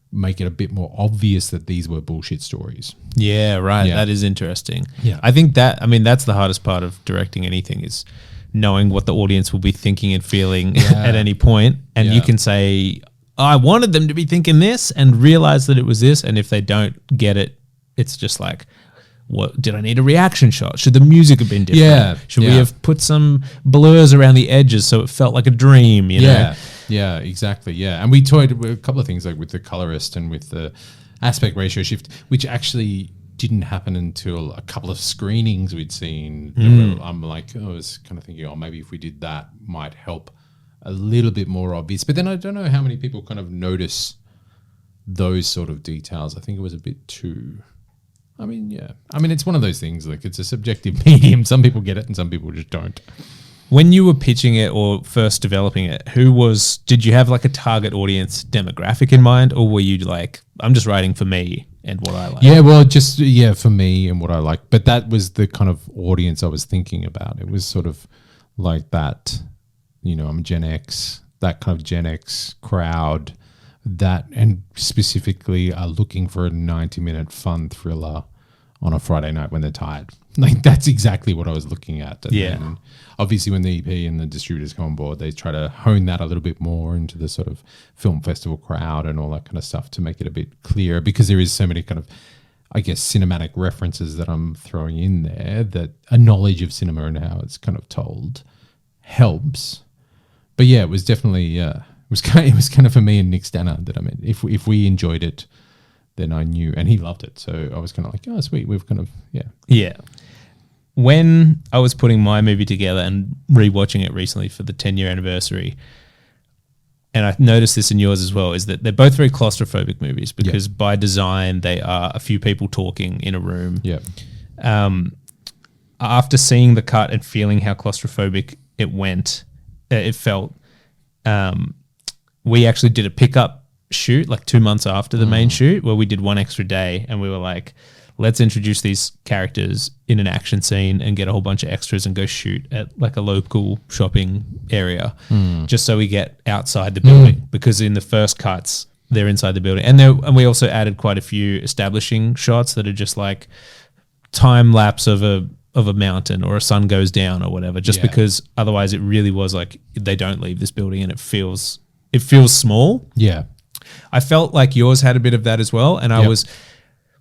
make it a bit more obvious that these were bullshit stories. Yeah, right. Yeah. That is interesting. Yeah, I think that's the hardest part of directing anything, is knowing what the audience will be thinking and feeling at any point. And you can say, I wanted them to be thinking this, and realize that it was this. And if they don't get it, it's just like, what did I need a reaction shot? Should the music have been different? Yeah. Should we have put some blurs around the edges so it felt like a dream? You know? Yeah, exactly. Yeah. And we toyed with a couple of things, like with the colorist and with the aspect ratio shift, which actually didn't happen until a couple of screenings we'd seen. I'm like, I was kind of thinking, maybe if we did that might help a little bit more obvious. But then I don't know how many people kind of notice those sort of details. I think it was a bit too... it's one of those things, like it's a subjective medium. Some people get it and some people just don't. When you were pitching it or first developing it, did you have like a target audience demographic in mind, or were you like, I'm just writing for me and what I like? Yeah, well, just, for me and what I like. But that was the kind of audience I was thinking about. It was sort of like that, I'm Gen X, that kind of Gen X crowd that, and specifically are looking for a 90-minute fun thriller on a Friday night when they're tired. Like that's exactly what I was looking at. And then obviously when the EP and the distributors come on board, they try to hone that a little bit more into the sort of film festival crowd and all that kind of stuff to make it a bit clearer, because there is so many kind of, I guess, cinematic references that I'm throwing in there, that a knowledge of cinema and how it's kind of told helps. But it was definitely, it was kind of for me and Nick Stanner that, if we enjoyed it, then I knew, and he loved it. So I was kind of like, oh, sweet. We've kind of, Yeah. when I was putting my movie together and rewatching it recently for the 10-year anniversary, and I noticed this in yours as well, is that they're both very claustrophobic movies because by design they are a few people talking in a room. Yeah. After seeing the cut and feeling how claustrophobic it felt, we actually did a pickup shoot like 2 months after the main shoot where we did one extra day, and we were like, let's introduce these characters in an action scene and get a whole bunch of extras and go shoot at like a local shopping area just so we get outside the building, because in the first cuts they're inside the building, and we also added quite a few establishing shots that are just like time lapse of a mountain or a sun goes down or whatever, just because otherwise it really was like they don't leave this building and it feels small. Yeah. I felt like yours had a bit of that as well, and I was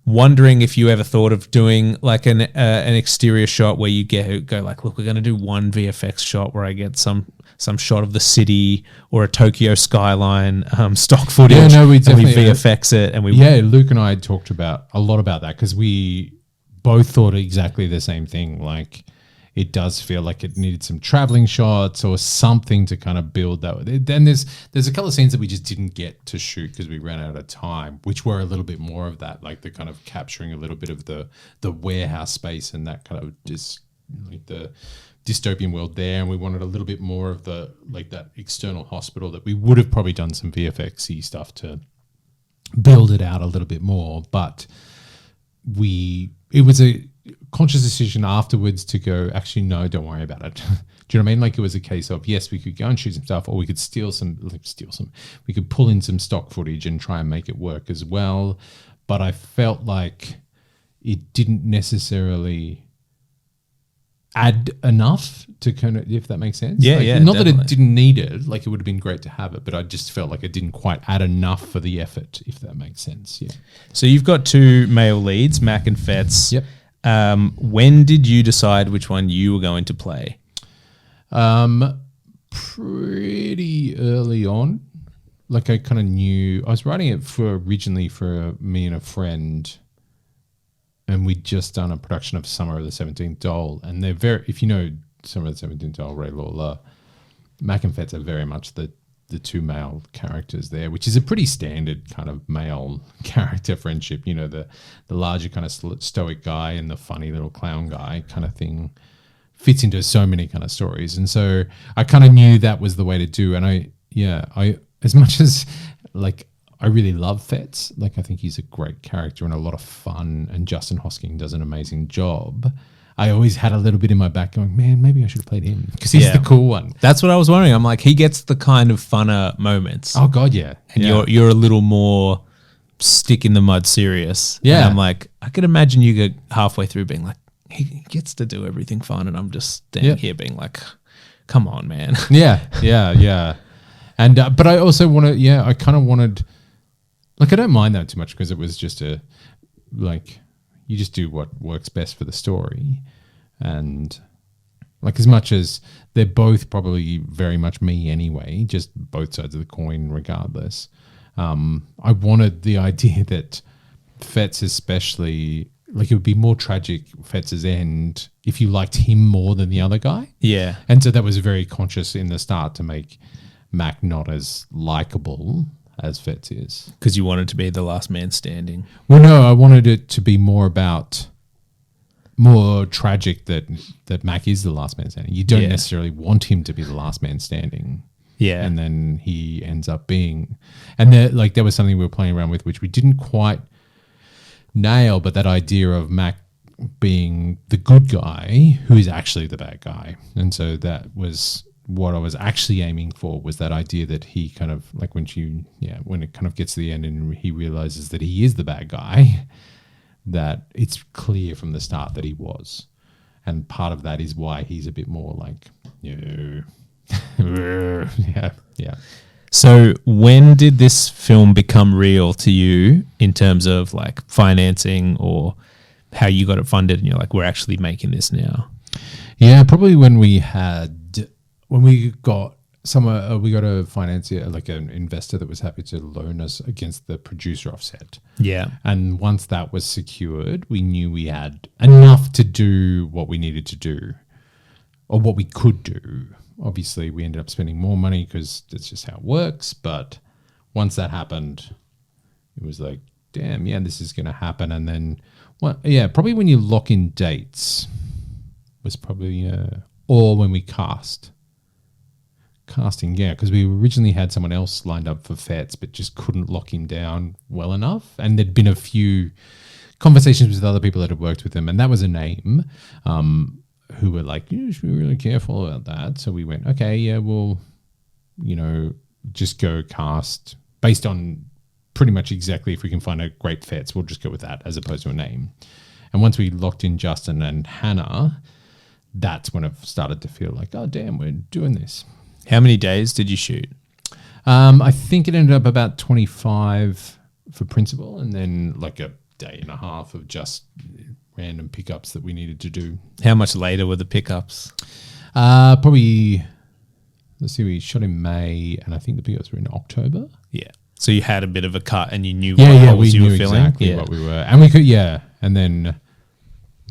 wondering if you ever thought of doing like an exterior shot where you go like, look, we're going to do one VFX shot where I get some shot of the city or a Tokyo skyline stock footage. Yeah, no, we definitely VFX it, and Luke and I had talked a lot about that because we both thought exactly the same thing. Like, it does feel like it needed some traveling shots or something to kind of build that. Then there's a couple of scenes that we just didn't get to shoot because we ran out of time, which were a little bit more of that, like the kind of capturing a little bit of the warehouse space and that kind of just like the dystopian world there. And we wanted a little bit more of the like that external hospital that we would have probably done some VFX-y stuff to build it out a little bit more. But it was a conscious decision afterwards to go, actually, no, don't worry about it. Do you know what I mean? Like, it was a case of, yes, we could go and shoot some stuff, or we could we could pull in some stock footage and try and make it work as well. But I felt like it didn't necessarily add enough to kind of, if that makes sense. Yeah, like, yeah. Not definitely. that it didn't need it, like it would have been great to have it, but I just felt like it didn't quite add enough for the effort, if that makes sense. Yeah. So you've got two male leads, Mac and Fetz. Yep. When did you decide which one you were going to play? Pretty early on. Like, I kind of knew, I was writing it originally for me and a friend, and we'd just done a production of Summer of the 17th Doll, and they're very, if you know Summer of the 17th Doll, Ray Lawler, Mac and Fetz are very much the two male characters there, which is a pretty standard kind of male character friendship, you know, the larger kind of stoic guy and the funny little clown guy kind of thing fits into so many kind of stories. And so I kind of knew that was the way to do. And I as much as like, I really love Fetz. Like, I think he's a great character and a lot of fun, and Justin Hosking does an amazing job. I always had a little bit in my back going, man, maybe I should have played him because he's the cool one. That's what I was wondering. I'm like, he gets the kind of funner moments. Oh God, yeah. And you're a little more stick in the mud serious. Yeah. And I'm like, I could imagine you get halfway through being like, he gets to do everything fun, and I'm just standing here being like, come on, man. Yeah. And but I also want to, I kind of wanted, like, I don't mind that too much because it was just you just do what works best for the story. And like, as much as they're both probably very much me anyway, just both sides of the coin regardless, I wanted the idea that Fetz especially, like, it would be more tragic, Fetz's end, if you liked him more than the other guy. Yeah. And so that was very conscious in the start to make Mac not as likable as Fetz is. Because you wanted to be the last man standing. Well, no, I wanted it to be more tragic that Mac is the last man standing. You don't necessarily want him to be the last man standing. Yeah. And then he ends up being, and there was something we were playing around with, which we didn't quite nail, but that idea of Mac being the good guy who is actually the bad guy. And so that was what I was actually aiming for, was that idea that he kind of, like, when it kind of gets to the end and he realizes that he is the bad guy, that it's clear from the start that he was. And part of that is why he's a bit more like, yeah. So when did this film become real to you in terms of like financing or how you got it funded and you're like, we're actually making this now? Yeah, probably when we got we got a financier, like an investor that was happy to loan us against the producer offset. Yeah. And once that was secured, we knew we had enough to do what we needed to do, or what we could do. Obviously, we ended up spending more money because that's just how it works. But once that happened, it was like, damn, yeah, this is going to happen. And then, probably when you lock in dates was probably, or when we casting, yeah, because we originally had someone else lined up for Fets, but just couldn't lock him down well enough. And there'd been a few conversations with other people that had worked with him, and that was a name who were like, you should be really careful about that. So we went, okay, yeah, we'll, just go cast based on pretty much exactly if we can find a great Fets, we'll just go with that as opposed to a name. And once we locked in Justin and Hannah, that's when it started to feel like, oh, damn, we're doing this. How many days did you shoot? I think it ended up about 25 for principal, and then like a day and a half of just random pickups that we needed to do. How much later were the pickups? Probably, let's see, we shot in May, and I think the pickups were in October. Yeah. So you had a bit of a cut, and you knew what holes you were filling? Exactly what we were. And we could, and then...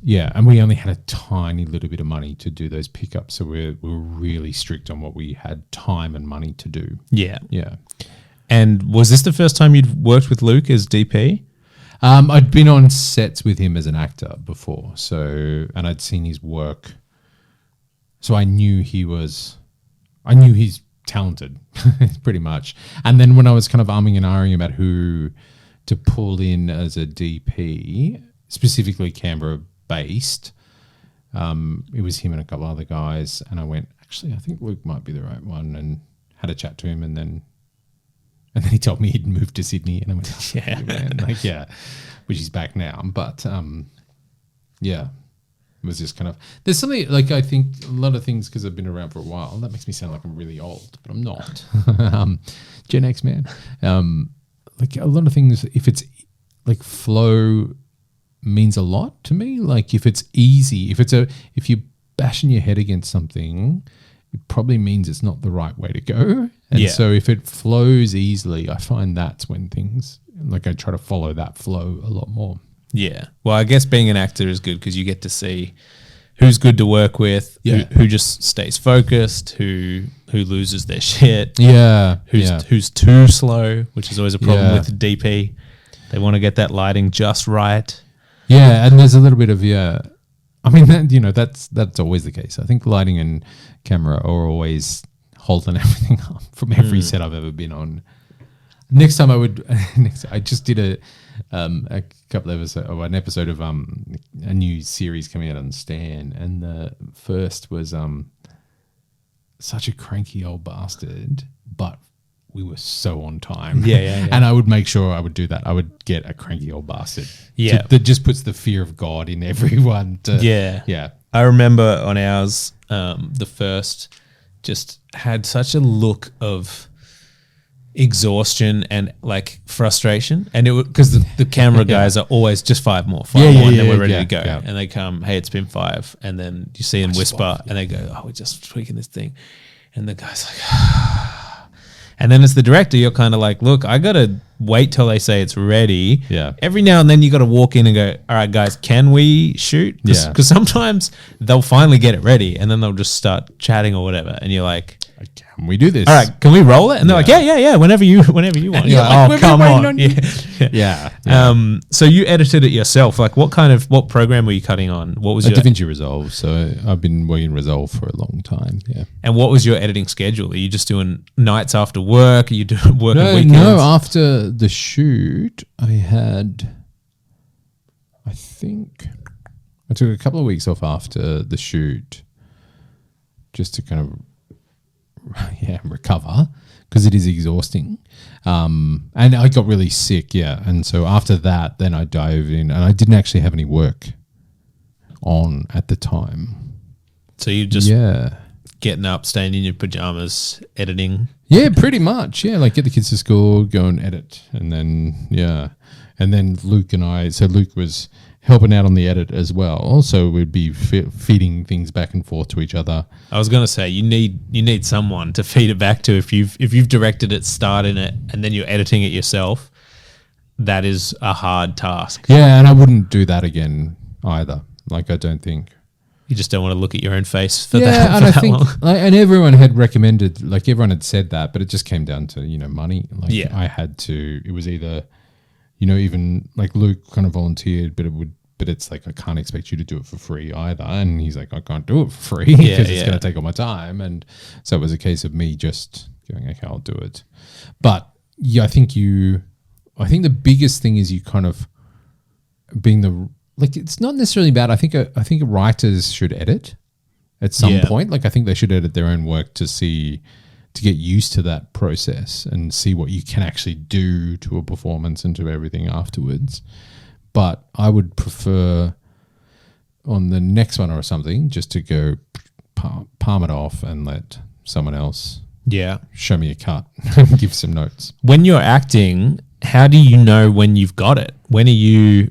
Yeah, and we only had a tiny little bit of money to do those pickups, so we were really strict on what we had time and money to do. Yeah. Yeah. And was this the first time you'd worked with Luke as DP? I'd been on sets with him as an actor before, and I'd seen his work, so I knew he's talented, pretty much. And then when I was kind of umming and ahhing about who to pull in as a DP, specifically Canberra based, it was him and a couple other guys, and I went, actually, I think Luke might be the right one, and had a chat to him, and then he told me he'd moved to Sydney, and I went, oh, yeah, man. Which he's back now, but it was just kind of, there's something like, I think a lot of things, because I've been around for a while, that makes me sound like I'm really old, but I'm not. Gen X man. Like a lot of things, if it's like flow means a lot to me. Like if it's easy, if you're bashing your head against something, it probably means it's not the right way to go. And so if it flows easily, I find that's when things, like I try to follow that flow a lot more. Yeah. Well, I guess being an actor is good because you get to see who's good to work with, who just stays focused, who loses their shit. Yeah. Who's too slow, which is always a problem with the DP. They want to get that lighting just right. Yeah, and there's a little bit of I mean, that's always the case. I think lighting and camera are always holding everything up from every set I've ever been on. Next time I just did a couple of episodes, or an episode of a new series coming out on Stan, and the first was such a cranky old bastard, but we were so on time. Yeah. And I would make sure I would do that. I would get a cranky old bastard. Yeah. That just puts the fear of God in everyone. Yeah. I remember on ours, the first just had such a look of exhaustion and like frustration. And it was because the camera guys are always just five more, and then we're ready to go. Yeah. And they come, hey, it's been 5. And then you see them whisper and they go, oh, we're just tweaking this thing. And the guy's like, and then as the director, you're kind of like, look, I got to wait till they say it's ready. Yeah. Every now and then you got to walk in and go, all right, guys, can we shoot? Because sometimes they'll finally get it ready and then they'll just start chatting or whatever. And you're like, can we do this? All right, can we roll it? And they're like, yeah, whenever you want. You're like, oh, come on. Yeah. So you edited it yourself. Like what program were you cutting on? What was your DaVinci Resolve. So I've been working Resolve for a long time. Yeah. And what was your editing schedule? Are you just doing nights after work? Are you doing work on weekends? No, after the shoot, I took a couple of weeks off after the shoot just to kind of recover, because it is exhausting. And I got really sick, and so after that then I dove in, and I didn't actually have any work on at the time. So you just getting up, staying in your pajamas, editing? Yeah, pretty much. Yeah, like get the kids to school, go and edit, and then Luke and I. So Luke was helping out on the edit as well. So we'd be feeding things back and forth to each other. I was going to say you need someone to feed it back to if you've directed it, started it, and then you're editing it yourself. That is a hard task. Yeah, and I wouldn't do that again either. Like, I don't think. You just don't want to look at your own face for long. And everyone had recommended, like everyone had said that, but it just came down to, money. Like I had to, it was either, even like Luke kind of volunteered, but it's like, I can't expect you to do it for free either. And he's like, I can't do it for free because it's going to take all my time. And so it was a case of me just going, okay, I'll do it. But yeah, I think the biggest thing is you kind of being like, it's not necessarily bad. I think writers should edit at some point. Like, I think they should edit their own work to get used to that process and see what you can actually do to a performance and to everything afterwards. But I would prefer on the next one or something just to go palm it off and let someone else show me a cut and give some notes. When you're acting, how do you know when you've got it? When are you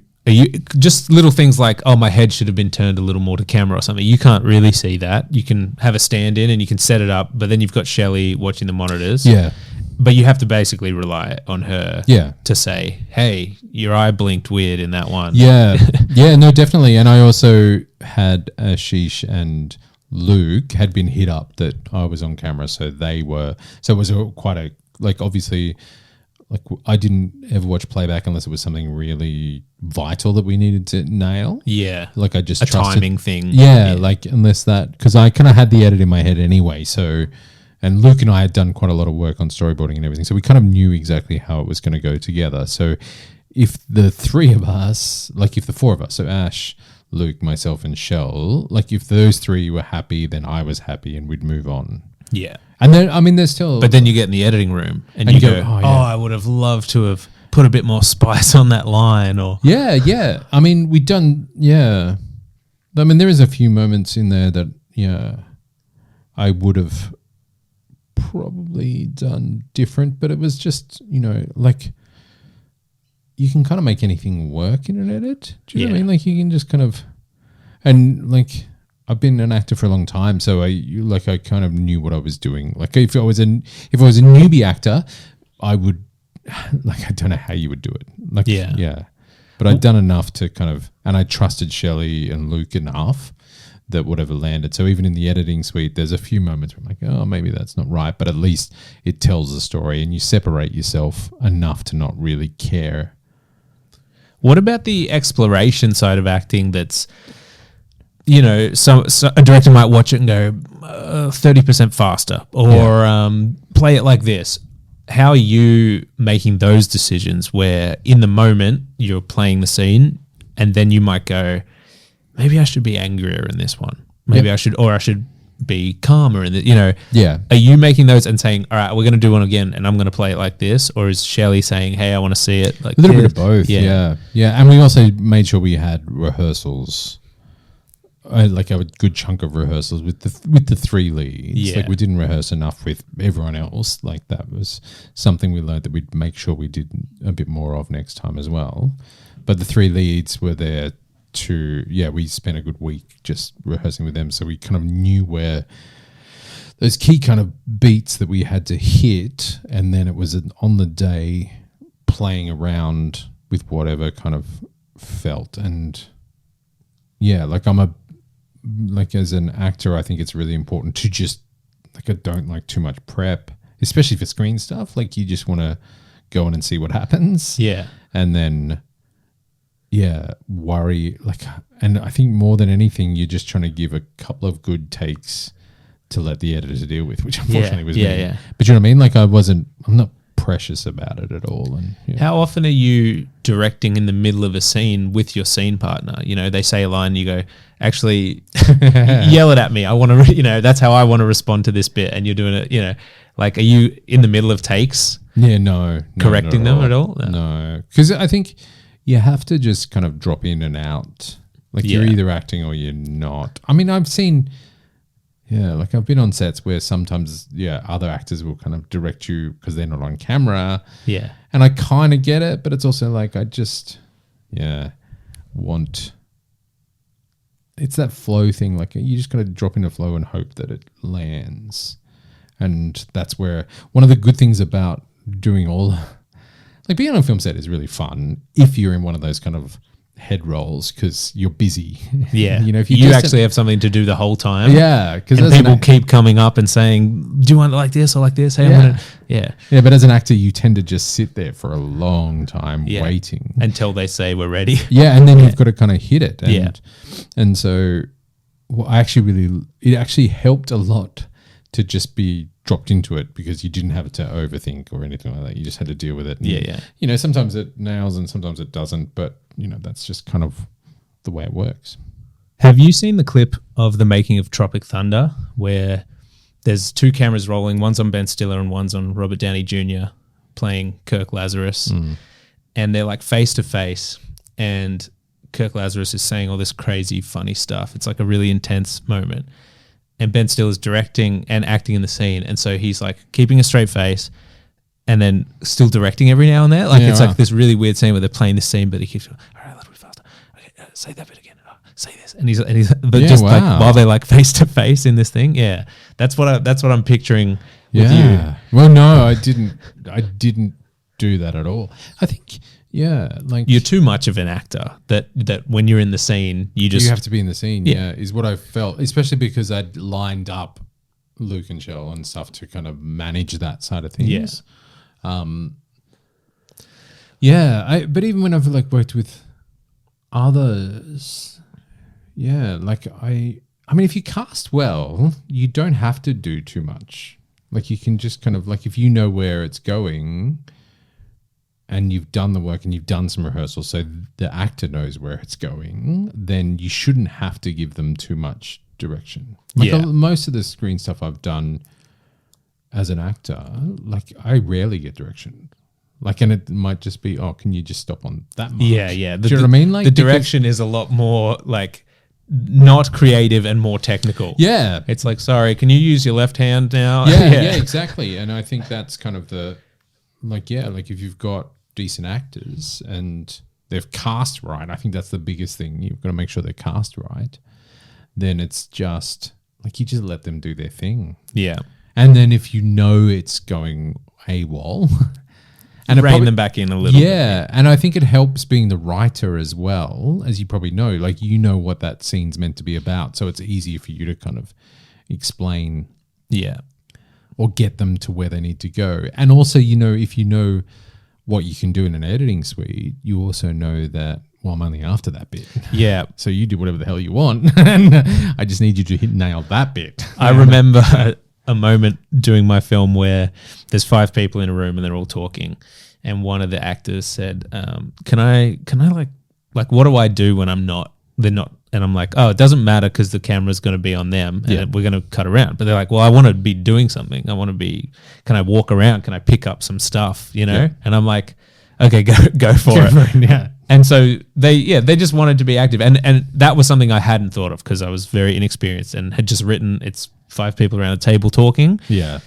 just little things like, oh, my head should have been turned a little more to camera or something. You can't really see that. You can have a stand in and you can set it up, but then you've got Shelley watching the monitors. Yeah. But you have to basically rely on her to say, hey, your eye blinked weird in that one. Yeah. Yeah, no, definitely. And I also had Ashish and Luke had been hit up that I was on camera. So it was obviously, like, I didn't ever watch playback unless it was something really vital that we needed to nail. Yeah. Like, I just trusted. Timing thing. Yeah, like, unless that, because I kind of had the edit in my head anyway. So, and Luke and I had done quite a lot of work on storyboarding and everything. So we kind of knew exactly how it was going to go together. So if the three of us, like if the four of us, so Ash, Luke, myself and Shell, like if those three were happy, then I was happy and we'd move on. Yeah. And then, I mean, there's still... But then you get in the editing room and you go, I would have loved to have put a bit more spice on that line or... Yeah. I mean, we'd done... Yeah. I mean, there is a few moments in there that, I would have probably done different, but it was just, like... You can kind of make anything work in an edit. Do you know what I mean? Like, you can just kind of... And, like... I've been an actor for a long time, so I kind of knew what I was doing. Like if I was a newbie actor, I would I don't know how you would do it. Like but I'd done enough to kind of, and I trusted Shelley and Luke enough that whatever landed. So even in the editing suite, there's a few moments where I'm like, oh, maybe that's not right, but at least it tells the story, and you separate yourself enough to not really care. What about the exploration side of acting? That's so a director might watch it and go 30% faster or play it like this. How are you making those decisions where in the moment you're playing the scene and then you might go, maybe I should be angrier in this one. Maybe I should be calmer in the, Are you making those and saying, all right, we're going to do one again and I'm going to play it like this? Or is Shelley saying, hey, I want to see it like a little bit of both. Yeah. And we also made sure we had rehearsals. Like a good chunk of rehearsals with the three leads. Yeah. Like we didn't rehearse enough with everyone else. Like that was something we learned that we'd make sure we did a bit more of next time as well. But the three leads were there we spent a good week just rehearsing with them. So we kind of knew where those key kind of beats that we had to hit. And then it was on the day playing around with whatever kind of felt. And as an actor, I think it's really important to just, I don't like too much prep, especially for screen stuff. Like you just want to go in and see what happens. Yeah. And then, worry. And I think more than anything, you're just trying to give a couple of good takes to let the editor deal with, which unfortunately was me. Yeah. But you know what I mean? Like I'm not precious about it at all. And how often are you directing in the middle of a scene with your scene partner? They say a line and you go, actually yell it at me, I want to that's how I want to respond to this bit, and you're doing it, like, are you in the middle of takes correcting them at all? No, because I think you have to just kind of drop in and out, like you're either acting or you're not. I mean, I've seen I've been on sets where sometimes, other actors will kind of direct you because they're not on camera. Yeah. And I kind of get it, but it's also like, want. It's that flow thing. Like you just got to drop in a flow and hope that it lands. And that's where one of the good things about doing like being on a film set is really fun if you're in one of those kind of head roles because you're busy. Yeah. If you actually have something to do the whole time. Yeah. Because people keep coming up and saying, do you want it like this or like this? Hey, I'm gonna, yeah. Yeah. But as an actor, you tend to just sit there for a long time waiting. Until they say we're ready. Yeah. And then you've got to kind of hit it. And, Yeah. And so it actually helped a lot to just be dropped into it because you didn't have to overthink or anything like that. You just had to deal with it. And, sometimes it nails and sometimes it doesn't, but that's just kind of the way it works. Have you seen the clip of the making of Tropic Thunder where there's two cameras rolling, one's on Ben Stiller and one's on Robert Downey Jr. playing Kirk Lazarus, and they're like face to face, and Kirk Lazarus is saying all this crazy funny stuff. It's like a really intense moment. And Ben Stiller's directing and acting in the scene. And so he's like keeping a straight face and then still directing every now and then. Like it's like this really weird scene where they're playing the scene, but he keeps going, all right, a little bit faster. Okay, say that bit again. Oh, say this. And he's like while they're like face to face in this thing. Yeah. That's what I'm picturing with you. Well, no, I didn't do that at all. I think, like you're too much of an actor that when you're in the scene, you have to be in the scene. Yeah, is what I felt, especially because I'd lined up Luke and Shell and stuff to kind of manage that side of things. But even when I've like worked with others, like I mean, if you cast well, you don't have to do too much. Like you can just kind of like if you know where it's going. And you've done the work and you've done some rehearsals so the actor knows where it's going, then you shouldn't have to give them too much direction. Like most of the screen stuff I've done as an actor, like I rarely get direction. Like, and it might just be, can you just stop on that mark? Yeah. Do you know what I mean? Like the direction is a lot more like not creative and more technical. Yeah. It's like, sorry, can you use your left hand now? Yeah, exactly. And I think that's kind of the, like if you've got decent actors and they've cast right, I think that's the biggest thing. You've got to make sure they're cast right. Then it's just like you just let them do their thing. Yeah. And then if you know it's going AWOL and rein them back in a little bit. Yeah. And I think it helps being the writer as well, as you probably know, like what that scene's meant to be about. So it's easier for you to kind of explain. Yeah. Or get them to where they need to go. And also, if you know what you can do in an editing suite, you also know that, I'm only after that bit. Yeah. So you do whatever the hell you want. And I just need you to nail that bit. I remember a moment doing my film where there's 5 people in a room and they're all talking. And one of the actors said, can I like, what do I do when they're not, and I'm like, it doesn't matter because the camera's going to be on them and we're going to cut around. But they're like, well, I want to be doing something. Can I walk around? Can I pick up some stuff, And I'm like, okay, go for it. Yeah. And so they just wanted to be active. And that was something I hadn't thought of because I was very inexperienced and had just written, it's 5 people around a table talking. Yeah.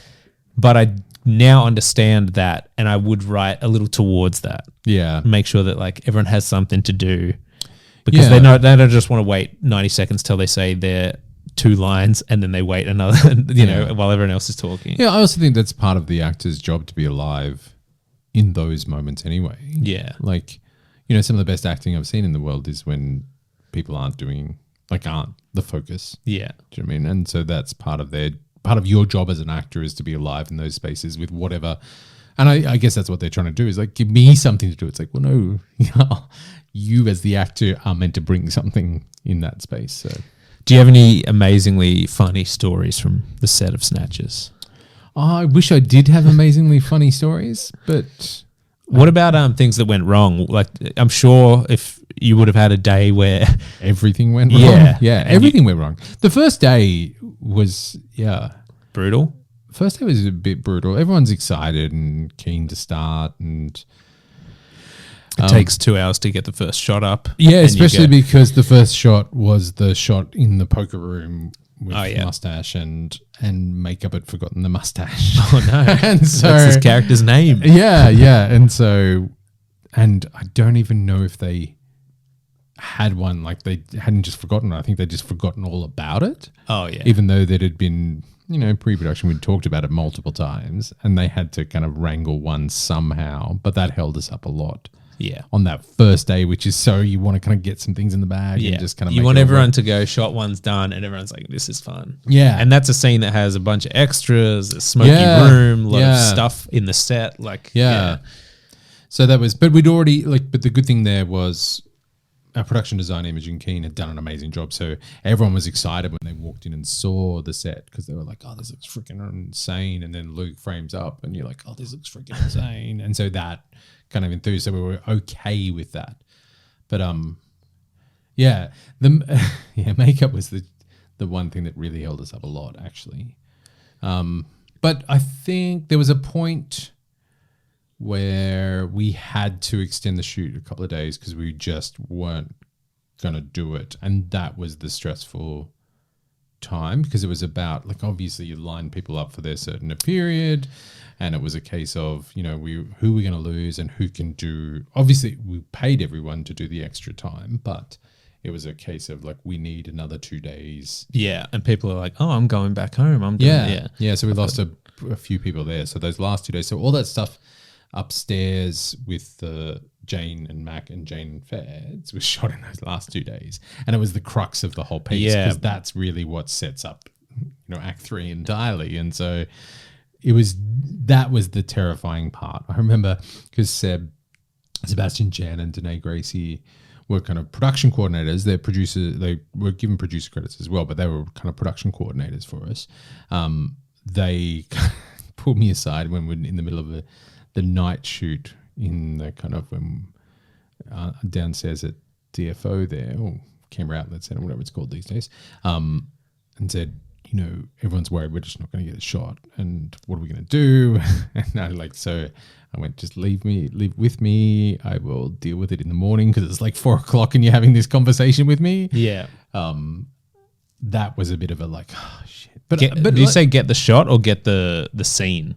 But I now understand that and I would write a little towards that. Yeah. Make sure that like everyone has something to do. Because they don't just want to wait 90 seconds till they say their 2 lines and then they wait another, while everyone else is talking. Yeah, I also think that's part of the actor's job to be alive in those moments anyway. Yeah. Like, some of the best acting I've seen in the world is when people aren't the focus. Yeah. Do you know what I mean? And so that's part of your job as an actor is to be alive in those spaces with whatever. And I guess that's what they're trying to do is like, give me something to do. It's like, well, no, you as the actor are meant to bring something in that space. So, do you have any amazingly funny stories from the set of Snatchers? I wish I did have amazingly funny stories, but what about things that went wrong? Like, I'm sure if you would have had a day where everything went wrong. Yeah, everything went wrong. The first day was brutal. First day was a bit brutal. Everyone's excited and keen to start, and it takes 2 hours to get the first shot up. Yeah, especially because the first shot was the shot in the poker room with mustache and makeup had forgotten the mustache. Oh no! And so that's his character's name. Yeah, and so, and I don't even know if they had one, like they hadn't just forgotten it. I think they'd just forgotten all about it. Oh, yeah. Even though there had been, pre-production, we'd talked about it multiple times and they had to kind of wrangle one somehow, but that held us up a lot. Yeah. On that first day, which is so you want to kind of get some things in the bag and just kind of you want everyone to go, shot one's done, and everyone's like, this is fun. Yeah. And that's a scene that has a bunch of extras, a smoky room, a lot of stuff in the set. Like, So that was, but we'd already, but the good thing there was our production designer, Imogen Keane, had done an amazing job. So everyone was excited when they walked in and saw the set because they were like, oh, this looks freaking insane. And then Luke frames up and you're like, oh, this looks freaking insane. And so that kind of enthused. So we were okay with that. But makeup was the one thing that really held us up a lot, actually. But I think there was a point where we had to extend the shoot a couple of days because we just weren't going to do it. And that was the stressful time because it was about, like, obviously you line people up for their certain period. And it was a case of, who we're going to lose and who can do. Obviously, we paid everyone to do the extra time, but it was a case of like, we need another 2 days. Yeah. And people are like, oh, I'm going back home. I'm doing Yeah. So we lost a few people there. So those last 2 days. So all that stuff upstairs with Jane and Mac and Jane Fairs was shot in those last 2 days. And it was the crux of the whole piece because that's really what sets up, Act 3 entirely. And so that was the terrifying part. I remember because Sebastian Jan and Danae Gracie were kind of production coordinators. They're producers. They were given producer credits as well, but they were kind of production coordinators for us. They pulled me aside when we're in the middle of the night shoot in the kind of downstairs at DFO there, or Camera Outlet Centre, whatever it's called these days, and said, everyone's worried we're just not going to get a shot. And what are we going to do? And so I went, just leave with me. I will deal with it in the morning because it's like 4:00 and you're having this conversation with me. Yeah. That was a bit of a shit. But do you say get the shot or get the scene?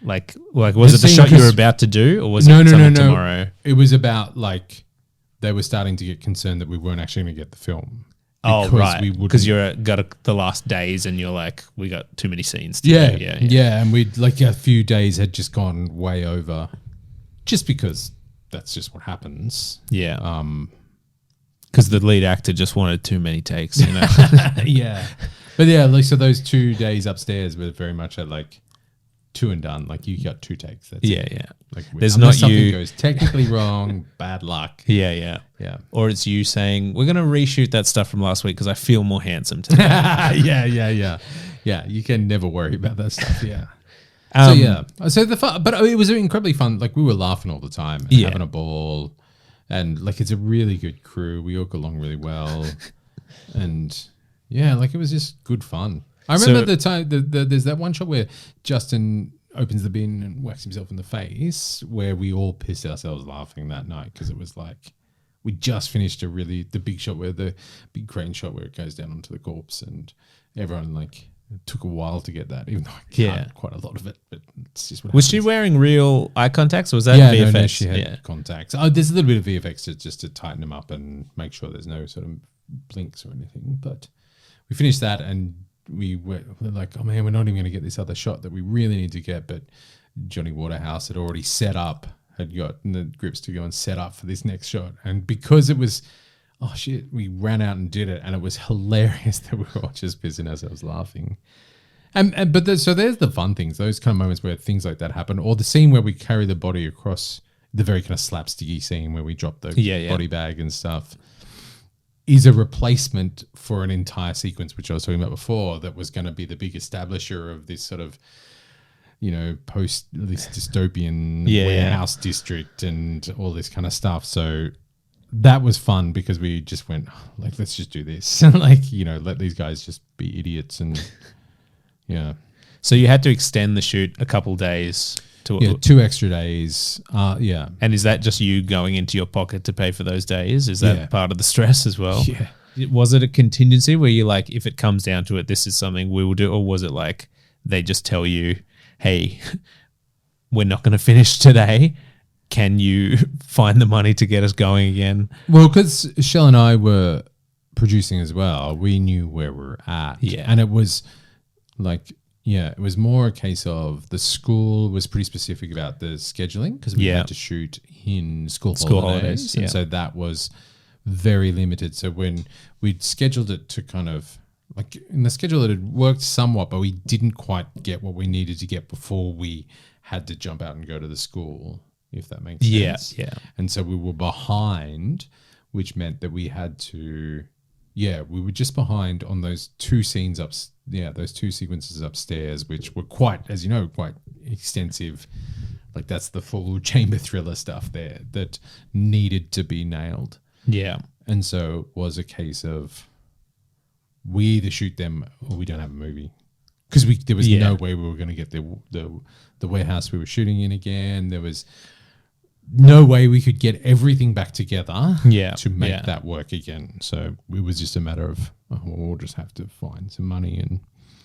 Like was it the shot you were about to do or was it something tomorrow? It was about they were starting to get concerned that we weren't actually going to get the film. Oh, right. Because you're the last days and you're like, we got too many scenes to do. Yeah. And we'd a few days had just gone way over just because that's just what happens. Yeah. Because the lead actor just wanted too many takes, Yeah. But so those 2 days upstairs were very much at two and done. You got 2 takes. That's it. Yeah. There's not something goes technically wrong, bad luck. Yeah. Or it's you saying, we're going to reshoot that stuff from last week because I feel more handsome today. Yeah, you can never worry about that stuff. Yeah. So the fun, but it was incredibly fun. We were laughing all the time and having a ball, and it's a really good crew. We all got along really well, and it was just good fun. I remember the time there's that one shot where Justin opens the bin and whacks himself in the face, where we all pissed ourselves laughing that night because it was we just finished the big shot where the big crane shot where it goes down onto the corpse, and everyone it took a while to get that, even though I can't quite a lot of it, but it's just what was happens. she wearing real eye contacts or was that VFX? No, she had contacts. Oh, there's a little bit of VFX just to tighten them up and make sure there's no sort of blinks or anything, but we finished that and we were like, oh man, we're not even going to get this other shot that we really need to get. But Johnny Waterhouse had already had gotten the grips to go and set up for this next shot. And because it was, oh shit, we ran out and did it. And it was hilarious that we were all just pissing ourselves laughing. So there's the fun things, those kind of moments where things like that happen. Or the scene where we carry the body across, the very kind of slapsticky scene where we drop the body bag and stuff, is a replacement for an entire sequence, which I was talking about before, that was going to be the big establisher of this sort of, post this dystopian warehouse district and all this kind of stuff. So that was fun because we just went, let's just do this. Let these guys just be idiots and So you had to extend the shoot a couple days. 2 extra days. And is that just you going into your pocket to pay for those days? Is that part of the stress as well? Yeah. Was it a contingency where you're like, if it comes down to it, this is something we will do? Or was it they just tell you, hey, we're not going to finish today can you find the money to get us going again? Well, because Shell and I were producing as well, we knew where we were at. Yeah. And it was like, it was more a case of the school was pretty specific about the scheduling because we had to shoot in school holidays. And so that was very limited. So when we'd scheduled it to kind of like in the schedule, it had worked somewhat, but we didn't quite get what we needed to get before we had to jump out and go to the school, if that makes sense. Yeah. And so we were behind, which meant that we had to, we were just behind on those two scenes those two sequences upstairs, which were quite, as you know, quite extensive. Like that's the full chamber thriller stuff there that needed to be nailed. Yeah. And so it was a case of we either shoot them or we don't have a movie. Because there was no way we were going to get the warehouse we were shooting in again. There was no way we could get everything back together to make that work again. So it was just a matter of, we'll just have to find some money. And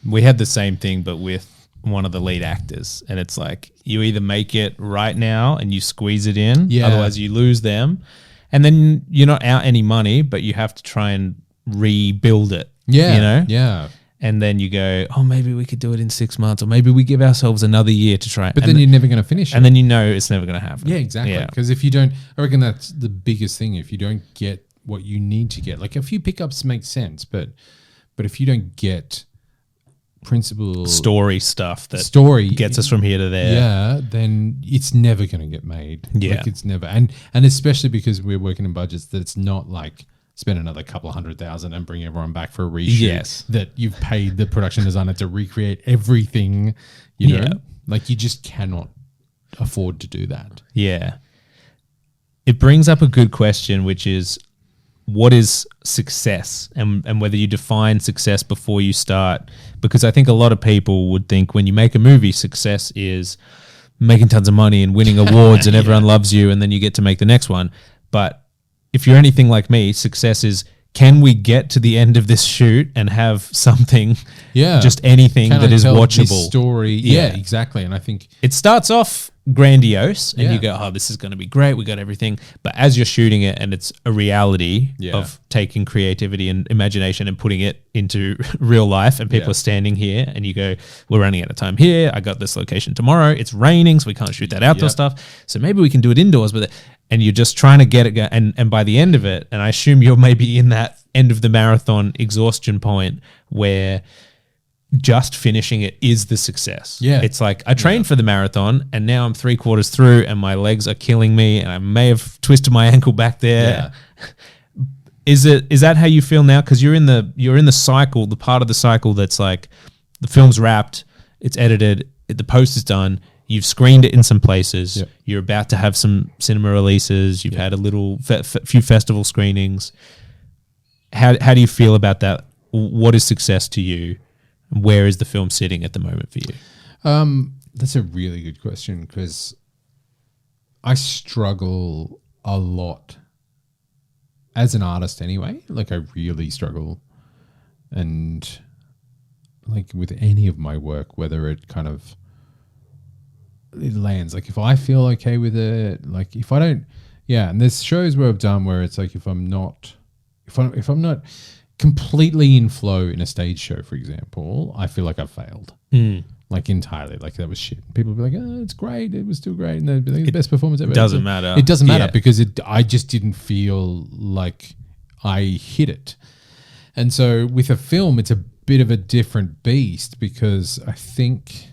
we had the same thing, but with one of the lead actors. And it's like, you either make it right now and you squeeze it in, otherwise you lose them. And then you're not out any money, but you have to try and rebuild it. Yeah. You know? Yeah. And then you go, maybe we could do it in 6 months, or maybe we give ourselves another year to try. But then you're never going to finish it. And then you know it's never going to happen. Yeah, exactly. Because if you don't, I reckon that's the biggest thing. If you don't get what you need to get, like a few pickups make sense, but if you don't get principal story stuff that gets us from here to there, then it's never going to get made. Yeah. Like it's never. And especially because we're working in budgets that it's not like, spend another couple $100,000 and bring everyone back for a reshoot. Yes. That you've paid the production designer to recreate everything, you know? Like you just cannot afford to do that. Yeah. It brings up a good question, which is what is success and whether you define success before you start. Because I think a lot of people would think when you make a movie, success is making tons of money and winning awards and everyone loves you and then you get to make the next one. But if you're anything like me, success is, can we get to the end of this shoot and have something, just anything that is watchable? This story. Yeah, exactly. And I think it starts off grandiose and you go, this is going to be great. We got everything. But as you're shooting it and it's a reality of taking creativity and imagination and putting it into real life and people are standing here and you go, we're running out of time here. I got this location tomorrow. It's raining, so we can't shoot that outdoor stuff. So maybe we can do it indoors with it. And you're just trying to get it and by the end of it, and I assume you're maybe in that end of the marathon exhaustion point where just finishing it is the success. Yeah. It's like I trained for the marathon and now I'm 3/4 through and my legs are killing me and I may have twisted my ankle back there. Yeah. Is that how you feel now? Because you're in the cycle, the part of the cycle that's like the film's wrapped, it's edited, the post is done. You've screened it in some places. Yep. You're about to have some cinema releases. You've had a little few festival screenings. How do you feel about that? What is success to you? Where is the film sitting at the moment for you? That's a really good question because I struggle a lot as an artist anyway. Like I really struggle, and like with any of my work, whether it kind of it lands. Like if I feel okay with it, like if I don't, and there's shows where I've done where it's like if I'm not completely in flow in a stage show, for example, I feel like I've failed. Like entirely, like that was shit. People will be like, it's great, it was still great, and they'd be like, the best performance ever. It doesn't matter. It doesn't matter because I just didn't feel like I hit it. And so with a film, it's a bit of a different beast because I think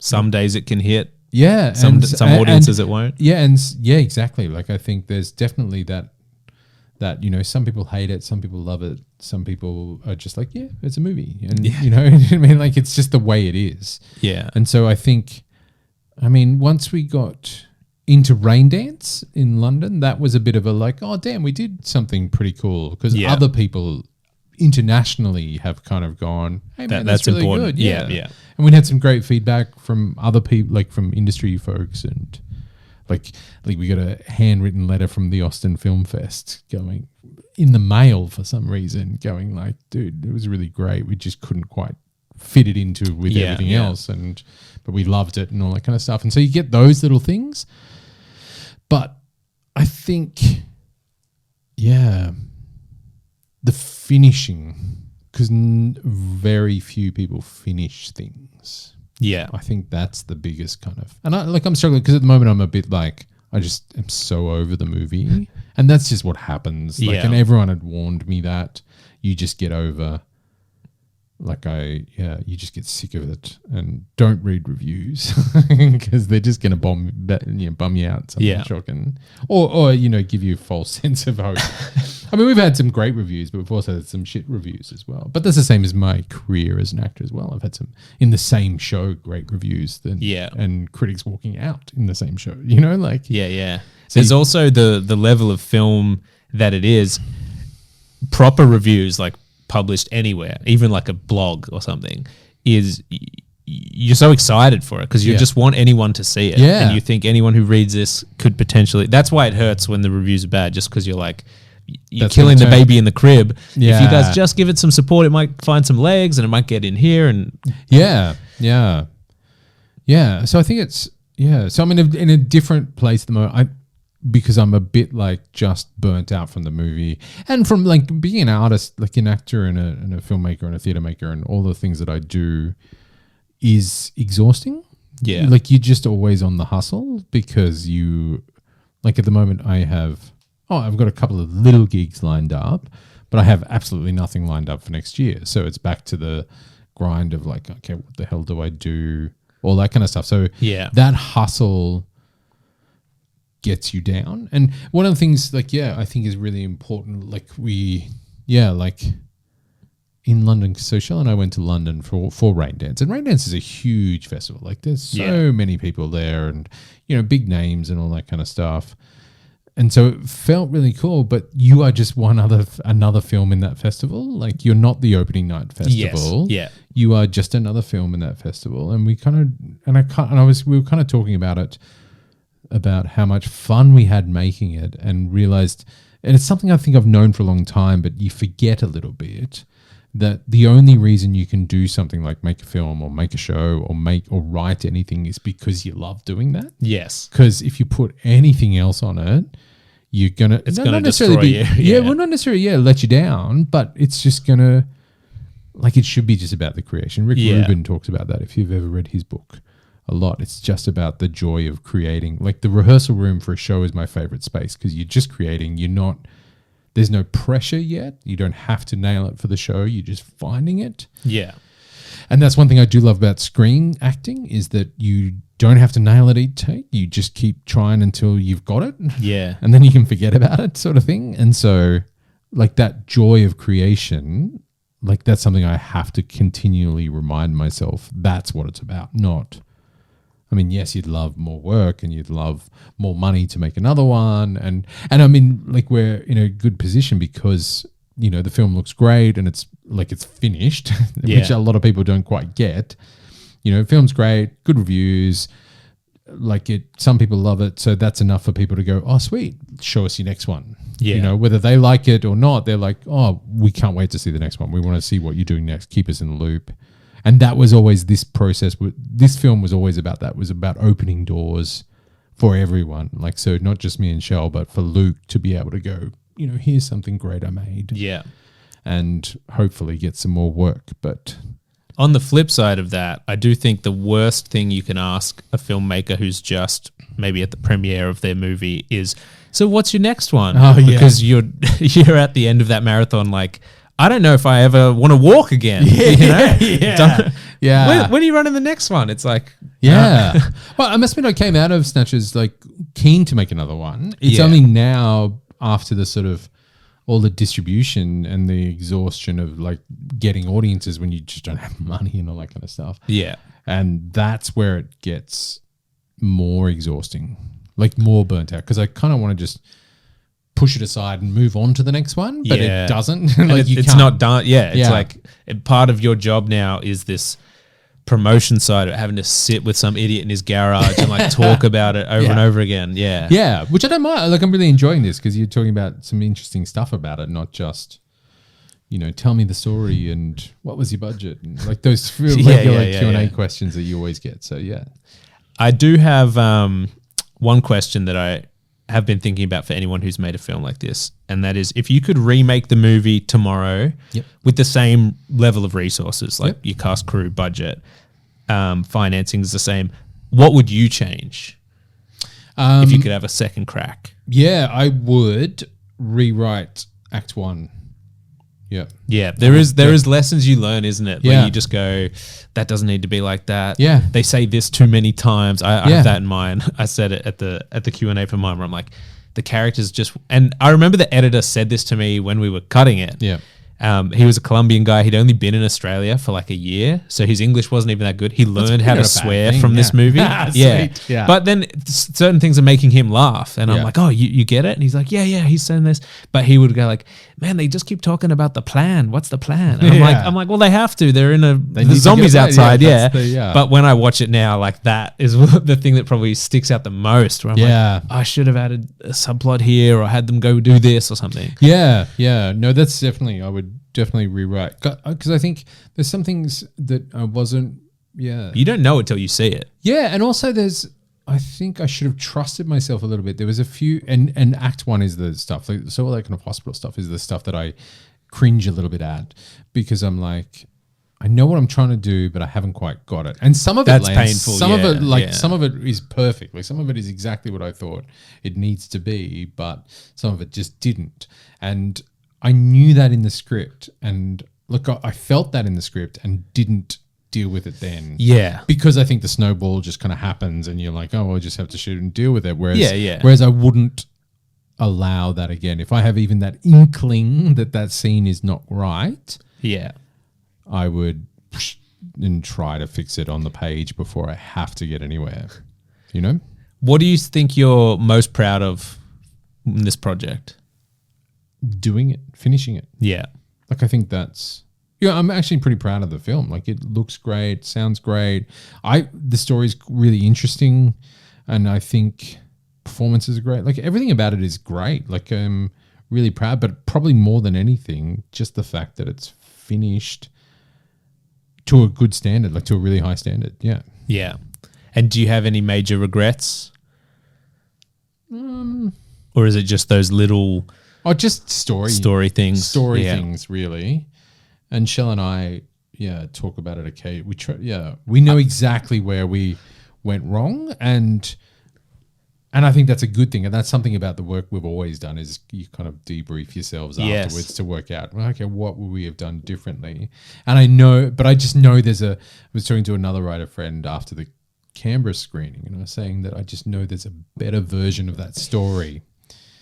some days it can hit. Yeah. Some audiences it won't. Yeah. Exactly. Like I think there's definitely that, you know, some people hate it, some people love it, some people are just like, it's a movie. And, you know what I mean? Like it's just the way it is. Yeah. And so I think, I mean, once we got into Rain Dance in London, that was a bit of a like, oh, damn, we did something pretty cool because other people internationally have kind of gone, hey man, that's really important. Good. Yeah. And we had some great feedback from other people, like from industry folks, and like we got a handwritten letter from the Austin Film Fest going in the mail for some reason, going like, dude, it was really great. We just couldn't quite fit it into everything else, but we loved it and all that kind of stuff. And so you get those little things. But I think, the finishing, because very few people finish things. Yeah. I think that's the biggest kind of, and I'm struggling because at the moment I'm a bit like, I just am so over the movie, and that's just what happens. Like, and everyone had warned me that you just get over, you just get sick of it, and don't read reviews because they're just going to bum you out. Something shocking, or give you a false sense of hope. I mean, we've had some great reviews, but we've also had some shit reviews as well. But that's the same as my career as an actor as well. I've had some in the same show great reviews and critics walking out in the same show. So there's also the level of film that it is. Proper reviews, like published anywhere, even like a blog or something, is you're so excited for it because you just want anyone to see it, and you think anyone who reads this could potentially. That's why it hurts when the reviews are bad, just because you're like. You're killing the baby in the crib. Yeah. If you guys just give it some support, it might find some legs and it might get in here. And yeah. So I think it's So I'm in a different place at the moment. Because I'm a bit like just burnt out from the movie and from like being an artist, like an actor and a filmmaker and a theater maker, and all the things that I do is exhausting. Yeah, like you're just always on the hustle because you, like at the moment I've got a couple of little gigs lined up, but I have absolutely nothing lined up for next year. So it's back to the grind of like, okay, what the hell do I do? All that kind of stuff. So that hustle gets you down. And one of the things I think is really important, like in London, so Shell and I went to London for Rain Dance, and Rain Dance is a huge festival. Like there's so many people there and, big names and all that kind of stuff. And so it felt really cool, but you are just another film in that festival. Like you're not the opening night festival. Yes. Yeah. You are just another film in that festival. And we were kind of talking about it, about how much fun we had making it, and realized, and it's something I think I've known for a long time, but you forget a little bit that the only reason you can do something like make a film or make a show or write anything is because you love doing that. Yes. Because if you put anything else on it, it's gonna destroy you. Well, not necessarily let you down, but it's just gonna, like, it should be just about the creation. Rick Rubin talks about that. If you've ever read his book, a lot. It's just about the joy of creating. Like the rehearsal room for a show is my favorite space because you're just creating. There's no pressure yet. You don't have to nail it for the show. You're just finding it. Yeah. And that's one thing I do love about screen acting is that you don't have to nail it each take. You just keep trying until you've got it. Yeah. And then you can forget about it, sort of thing. And so like that joy of creation, like that's something I have to continually remind myself that's what it's about. Not, I mean, yes, you'd love more work and you'd love more money to make another one. And I mean, like we're in a good position because, the film looks great and it's finished, which a lot of people don't quite get. Film's great, good reviews, some people love it. So that's enough for people to go, oh, sweet, show us your next one. Yeah. Whether they like it or not, they're like, oh, we can't wait to see the next one. We want to see what you're doing next. Keep us in the loop. And that was always this process. This film was always about that. It was about opening doors for everyone. Like, so not just me and Shell, but for Luke to be able to go, here's something great I made. Yeah. And hopefully get some more work. But on the flip side of that, I do think the worst thing you can ask a filmmaker who's just maybe at the premiere of their movie is, so what's your next one? Oh, yeah. Because you're at the end of that marathon, like, I don't know if I ever want to walk again. Yeah. When are you running the next one? It's like, well, I must admit, I came out of Snatchers like keen to make another one. It's only now after the sort of all the distribution and the exhaustion of like getting audiences when you just don't have money and all that kind of stuff. Yeah. And that's where it gets more exhausting, like more burnt out. Because I kind of want to just push it aside and move on to the next one, but it doesn't. It's not done. Yeah. It's like part of your job now is this promotion side of having to sit with some idiot in his garage and like talk about it over and over again. Yeah. Yeah. Which I don't mind. Like I'm really enjoying this because you're talking about some interesting stuff about it, not just, tell me the story and what was your budget and like those regular Q&A questions that you always get. So yeah. I do have one question that have been thinking about for anyone who's made a film like this, and that is if you could remake the movie tomorrow with the same level of resources, like your cast, crew, budget, financing is the same, what would you change if you could have a second crack? Yeah, I would rewrite Act 1. Yeah. Yeah, there is lessons you learn, isn't it? Where you just go, that doesn't need to be like that. Yeah. They say this too many times. I have that in mind. I said it at the Q&A for mine where I'm like, the characters just... And I remember the editor said this to me when we were cutting it. Yeah. He was a Colombian guy. He'd only been in Australia for like a year, so his English wasn't even that good. He learned how to swear from this movie. Yeah. But then certain things are making him laugh, and I'm like, oh, you get it? And he's like, yeah, he's saying this. But he would go like, man, they just keep talking about the plan. What's the plan? And I'm like, well, they have to. They're in the zombies outside, But when I watch it now, like that is the thing that probably sticks out the most. Where I'm like, I should have added a subplot here, or had them go do this or something. Yeah. No, that's definitely, I would definitely rewrite, because I think there's some things that I wasn't. You don't know it till you see it. And also I think I should have trusted myself a little bit. There was a few, and Act 1 is the stuff, like, so all that kind of hospital stuff is the stuff that I cringe a little bit at, because I'm like, I know what I'm trying to do, but I haven't quite got it. And some of that's it lands, painful. Some of it, some of it is perfect. Like some of it is exactly what I thought it needs to be, but some of it just didn't. And I knew that in the script, and look, I felt that in the script and didn't deal with it then. Yeah. Because I think the snowball just kind of happens and you're like, oh, well, I just have to shoot and deal with it. Whereas, whereas I wouldn't allow that again. If I have even that inkling that scene is not right, I would and try to fix it on the page before I have to get anywhere. You know? What do you think you're most proud of in this project? Doing it, finishing it. Yeah. Like, I think that's... Yeah, I'm actually pretty proud of the film. Like, it looks great, sounds great. The story's really interesting, and I think performances are great. Like, everything about it is great. Like, I'm really proud, but probably more than anything, just the fact that it's finished to a good standard, like to a really high standard. Yeah. Yeah. And do you have any major regrets? Or is it just those little... Oh, just story things. Story things, really. And Shell and I, talk about it occasionally. We know exactly where we went wrong, and I think that's a good thing. And that's something about the work we've always done is you kind of debrief yourselves afterwards to work out, well, okay, what would we have done differently? And I just know I was talking to another writer friend after the Canberra screening, and I was saying that I just know there's a better version of that story.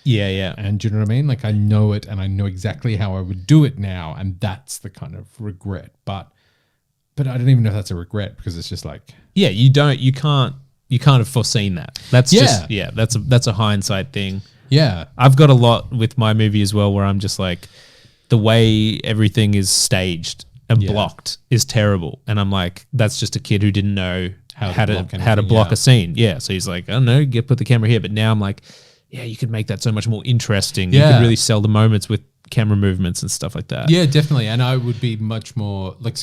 Yeah. And do you know what I mean? Like, I know it and I know exactly how I would do it now. And that's the kind of regret. But I don't even know if that's a regret, because it's just like... Yeah, you can't have foreseen that. That's just, that's a hindsight thing. Yeah. I've got a lot with my movie as well, where I'm just like, the way everything is staged and blocked is terrible. And I'm like, that's just a kid who didn't know how to block a scene. Yeah. So he's like, I don't know, put the camera here. But now I'm like... Yeah, you could make that so much more interesting. You could really sell the moments with camera movements and stuff like that. Yeah, definitely. And I would be much more like,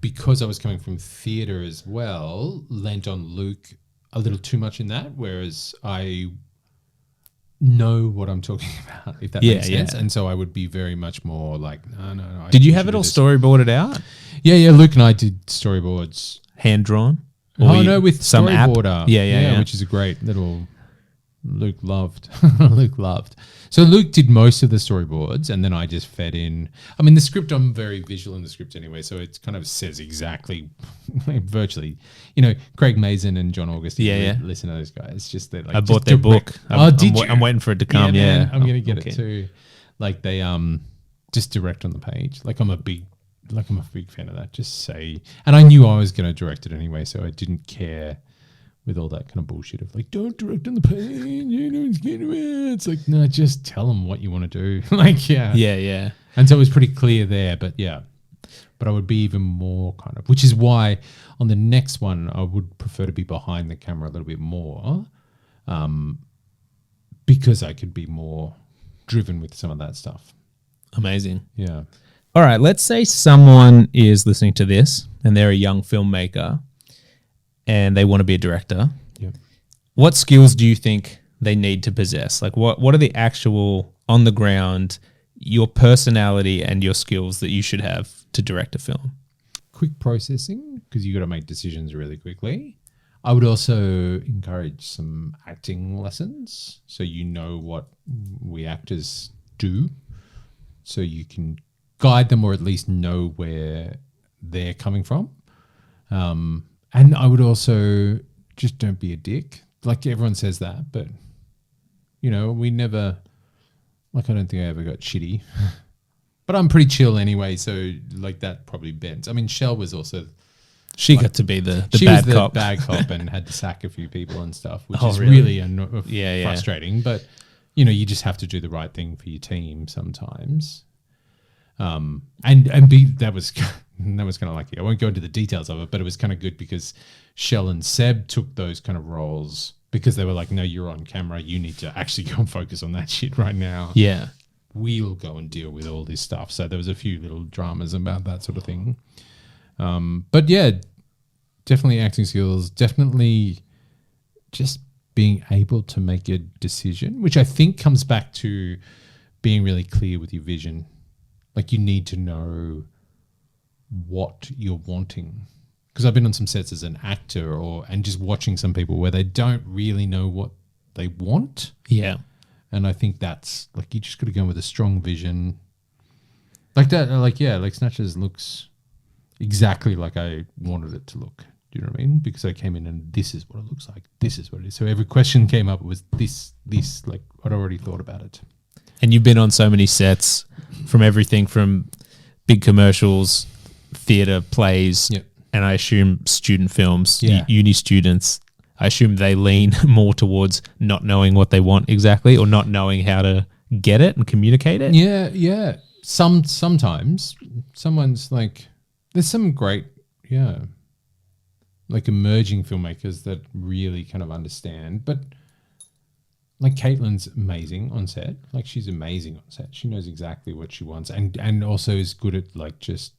because I was coming from theatre as well, lent on Luke a little too much in that, whereas I know what I'm talking about, if that makes sense. And so I would be very much more like, no. Did you have it all storyboarded out? Yeah. Luke and I did storyboards. Hand drawn? With some Storyboarder. App? Yeah. Which is a great little... Luke loved. So Luke did most of the storyboards, and then I just fed in. I mean, the script, I'm very visual in the script anyway, so it kind of says exactly, virtually, Craig Mazin and John August. Listen to those guys. It's just that, like, I bought their book. I'm waiting for it to come. Yeah, I'm gonna get it too. Like, they just direct on the page. Like, I'm a big fan of that. Just say, and I knew I was gonna direct it anyway, so I didn't care. With all that kind of bullshit of like, don't direct on the page, it's like, no, just tell them what you want to do. Yeah. And so it was pretty clear there, but I would be even more kind of, which is why on the next one I would prefer to be behind the camera a little bit more, because I could be more driven with some of that stuff. Amazing. Yeah. All right, let's say someone is listening to this and they're a young filmmaker and they want to be a director. Yeah. What skills do you think they need to possess? Like what are the actual on the ground, your personality and your skills that you should have to direct a film? Quick processing, because you got to make decisions really quickly. I would also encourage some acting lessons, so you know what we actors do, so you can guide them or at least know where they're coming from. And I would also just don't be a dick. Like everyone says that, but we never, like I don't think I ever got shitty. But I'm pretty chill anyway, so like that probably bends. I mean, Shell was also... She got to be the she bad was cop. the bad cop and had to sack a few people and stuff, which Oh, is really? really frustrating. But, you just have to do the right thing for your team sometimes. That was kind of lucky. I won't go into the details of it, but it was kind of good because Shell and Seb took those kind of roles because they were like, no, you're on camera. You need to actually go and focus on that shit right now. Yeah. We'll go and deal with all this stuff. So there was a few little dramas about that sort of thing. But yeah, definitely acting skills, definitely just being able to make a decision, which I think comes back to being really clear with your vision. Like you need to know what you're wanting. Because I've been on some sets as an actor and just watching some people where they don't really know what they want. Yeah. And I think that's like, you just got to go with a strong vision. Like that, like Snatchers looks exactly like I wanted it to look. Do you know what I mean? Because I came in and this is what it looks like. This is what it is. So every question came up was this, like I'd already thought about it. And you've been on so many sets from everything from big commercials, theatre, plays, Yep. and I assume student films, Yeah. uni students. I assume they lean more towards not knowing what they want exactly or not knowing how to get it and communicate it. Yeah. Sometimes someone's like, there's some great, like emerging filmmakers that really kind of understand. But like Caitlin's amazing on set. Like she's amazing on set. She knows exactly what she wants and also is good at like just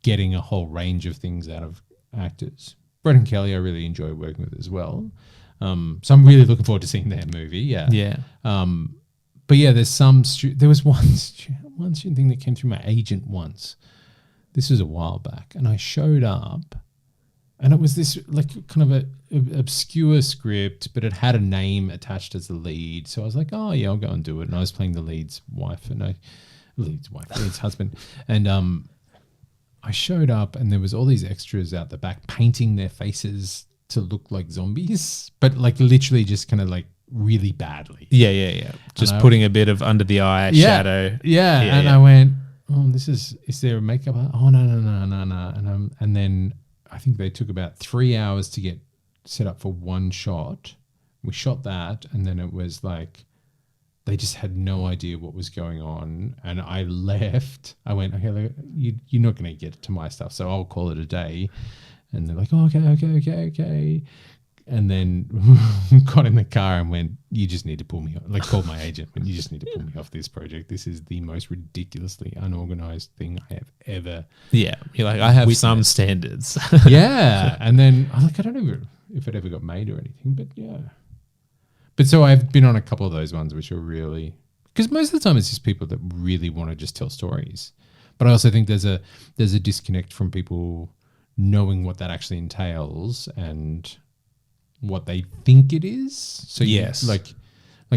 getting a whole range of things out of actors. Brett and Kelly I really enjoy working with as well. So I'm really looking forward to seeing their movie. Yeah. Yeah. But yeah, there was one student thing that came through my agent once. This was a while back, and I showed up, and it was this like kind of a obscure script, but it had a name attached as the lead. So I was like, oh yeah, I'll go and do it. And I was playing the lead's husband, and I showed up, and there was all these extras out the back painting their faces to look like zombies, but like literally just kind of like really badly. Yeah. Just putting a bit of under the eye shadow. Yeah. And I went, oh, is there a makeup? Oh, no. And then I think they took about 3 hours to get set up for one shot. We shot that, and then it was like, they just had no idea what was going on. And I left. I went, okay, look, you're not going to get to my stuff, so I'll call it a day. And they're like, oh, okay. And then got in the car and went, you just need to pull me off. Like called my agent, and you just need to pull me off this project. This is the most ridiculously unorganized thing I have ever. Yeah. You're like, I have witnessed. Some standards. Yeah. And then I don't know if it ever got made or anything, but yeah. But so I've been on a couple of those ones, which are really, because most of the time it's just people that really want to just tell stories. But I also think there's a disconnect from people knowing what that actually entails and what they think it is. So yes, like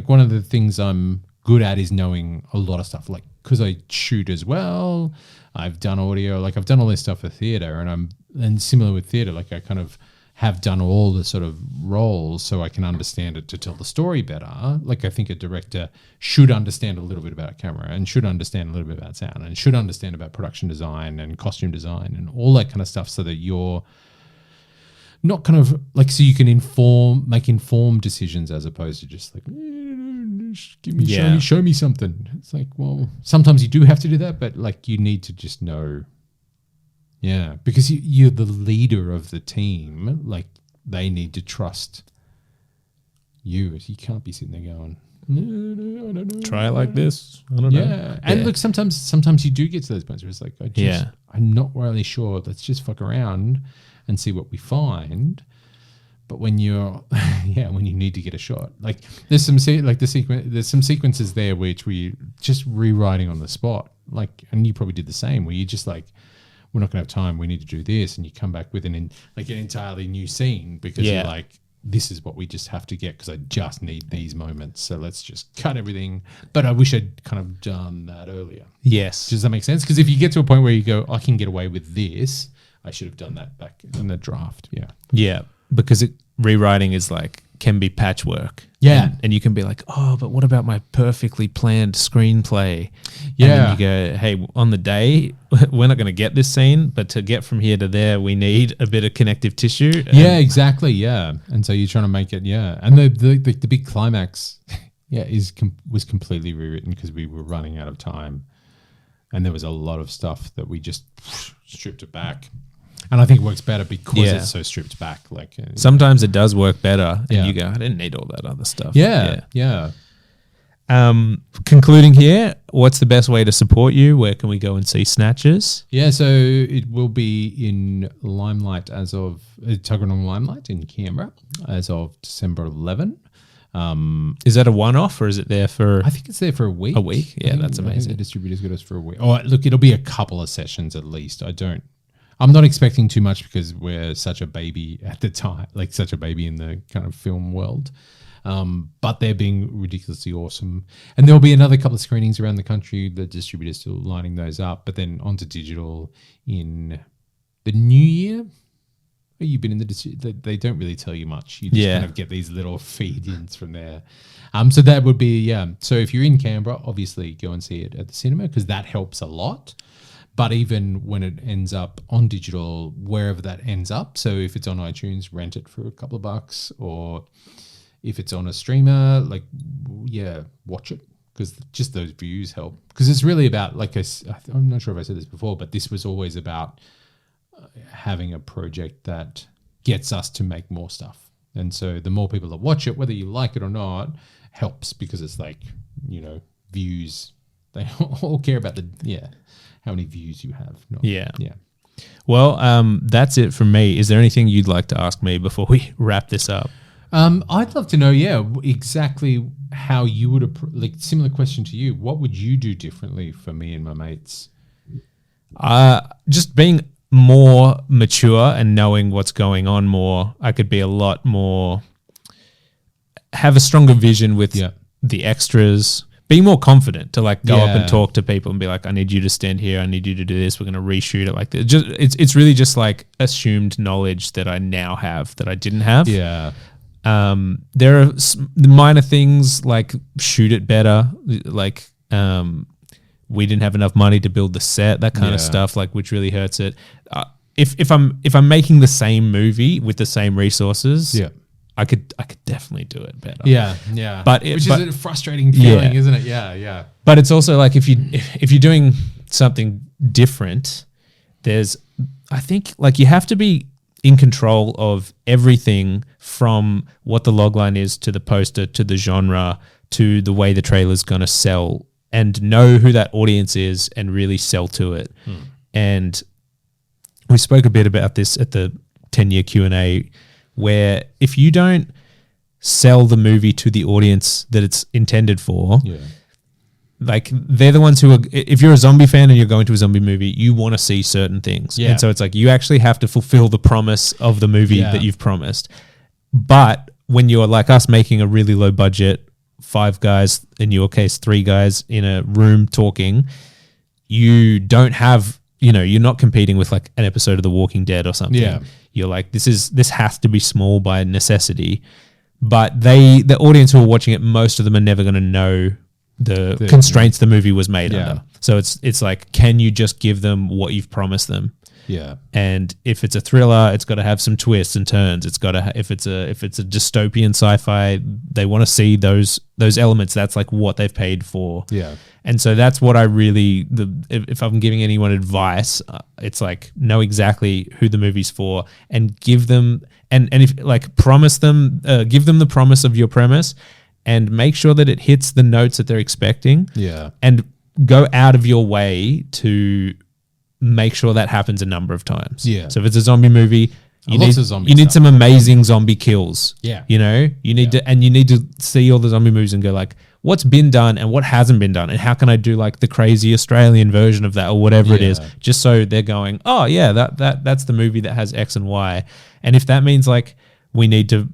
one of the things I'm good at is knowing a lot of stuff. Like because I shoot as well, I've done audio. Like I've done all this stuff for theater, and similar with theater. Like I kind of have done all the sort of roles so I can understand it to tell the story better. Like I think a director should understand a little bit about camera and should understand a little bit about sound and should understand about production design and costume design and all that kind of stuff so that you're not kind of like, so you can make informed decisions as opposed to just like, show me something. It's like, well, sometimes you do have to do that, but like you need to just know. Yeah, because you're the leader of the team. Like they need to trust you. You can't be sitting there going, no, I don't know. Try it like this. I don't know. Yeah, and look, sometimes you do get to those points where it's like, I'm not really sure. Let's just fuck around and see what we find. But when you're, when you need to get a shot, like there's some there's some sequences there which we just rewriting on the spot, like, and you probably did the same, where you just like, we're not gonna have time, we need to do this, and you come back with an entirely new scene because you're like, this is what we just have to get because I just need these moments, so let's just cut everything. But I wish I'd kind of done that earlier. Yes, does that make sense? Because if you get to a point where you go, I can get away with this, I should have done that back in the draft. Yeah. Because rewriting is like, can be patchwork. Yeah. And you can be like, oh, but what about my perfectly planned screenplay? Yeah. And then you go, hey, on the day, we're not going to get this scene, but to get from here to there, we need a bit of connective tissue. Yeah, exactly. Yeah. And so you're trying to make it, And the big climax, was completely rewritten because we were running out of time. And there was a lot of stuff that we just stripped it back. And I think it works better because it's so stripped back. Like sometimes it does work better, and you go, I didn't need all that other stuff. Yeah. Concluding here, what's the best way to support you? Where can we go and see Snatchers? Yeah, so it will be in Limelight as of Tuggeranong Limelight in Canberra as of December 11. Is that a one-off or is it there for? I think it's there for a week. A week, yeah, that's amazing. I think the distributors got us for a week. Oh, look, it'll be a couple of sessions at least. I'm not expecting too much because we're such a baby at the time, like such a baby in the kind of film world. But they're being ridiculously awesome. And there'll be another couple of screenings around the country. The distributor's still lining those up, but then onto digital in the new year. You've been in they don't really tell you much. You just kind of get these little feed-ins from there. So that would be, So if you're in Canberra, obviously go and see it at the cinema because that helps a lot. But even when it ends up on digital, wherever that ends up, so if it's on iTunes, rent it for a couple of bucks, or if it's on a streamer, watch it because just those views help. Because it's really about, I'm not sure if I said this before, but this was always about having a project that gets us to make more stuff. And so the more people that watch it, whether you like it or not, helps because it's like, views. They all care about how many views you have. Yeah. Well, that's it from me. Is there anything you'd like to ask me before we wrap this up? I'd love to know, exactly how you would, similar question to you. What would you do differently for me and my mates? Just being more mature and knowing what's going on more. I could be a lot more, have a stronger vision with the extras. Being more confident to go up and talk to people and be like, I need you to stand here. I need you to do this. We're going to reshoot it like this. It's really just like assumed knowledge that I now have that I didn't have. Yeah. There are minor things like shoot it better. We didn't have enough money to build the set, that kind of stuff, which really hurts it. If I'm making the same movie with the same resources, I could definitely do it better. Yeah. But which is a frustrating feeling, isn't it? Yeah. But it's also like if you're doing something different, I think you have to be in control of everything from what the logline is to the poster to the genre to the way the trailer's going to sell, and know who that audience is and really sell to it. And we spoke a bit about this at the 10-year Q&A, where if you don't sell the movie to the audience that it's intended for, they're the ones who are, if you're a zombie fan and you're going to a zombie movie, you want to see certain things. And so it's you actually have to fulfill the promise of the movie that you've promised. But when you're like us making a really low budget, 5 guys, in your case, 3 guys in a room talking, you don't have, you're not competing with an episode of The Walking Dead or something. Yeah. You're like, this has to be small by necessity. But the audience who are watching it, most of them are never going to know the constraints the movie was made under. So it's like, can you just give them what you've promised them? Yeah. And if it's a thriller, it's got to have some twists and turns. It's got to if it's a dystopian sci-fi, they want to see those elements. That's what they've paid for. Yeah. And so that's what I really if I'm giving anyone advice, it's know exactly who the movie's for and give them and if promise them, give them the promise of your premise and make sure that it hits the notes that they're expecting. Yeah. And go out of your way to make sure that happens a number of times. Yeah. So if it's a zombie movie, Lots of zombie You need stuff. some amazing zombie kills. Yeah. You know, you need to see all the zombie movies and go like, what's been done and what hasn't been done, and how can I do like the crazy Australian version of that or whatever it is, just so they're going, oh yeah, that's the movie that has X and Y. And if that means like we need to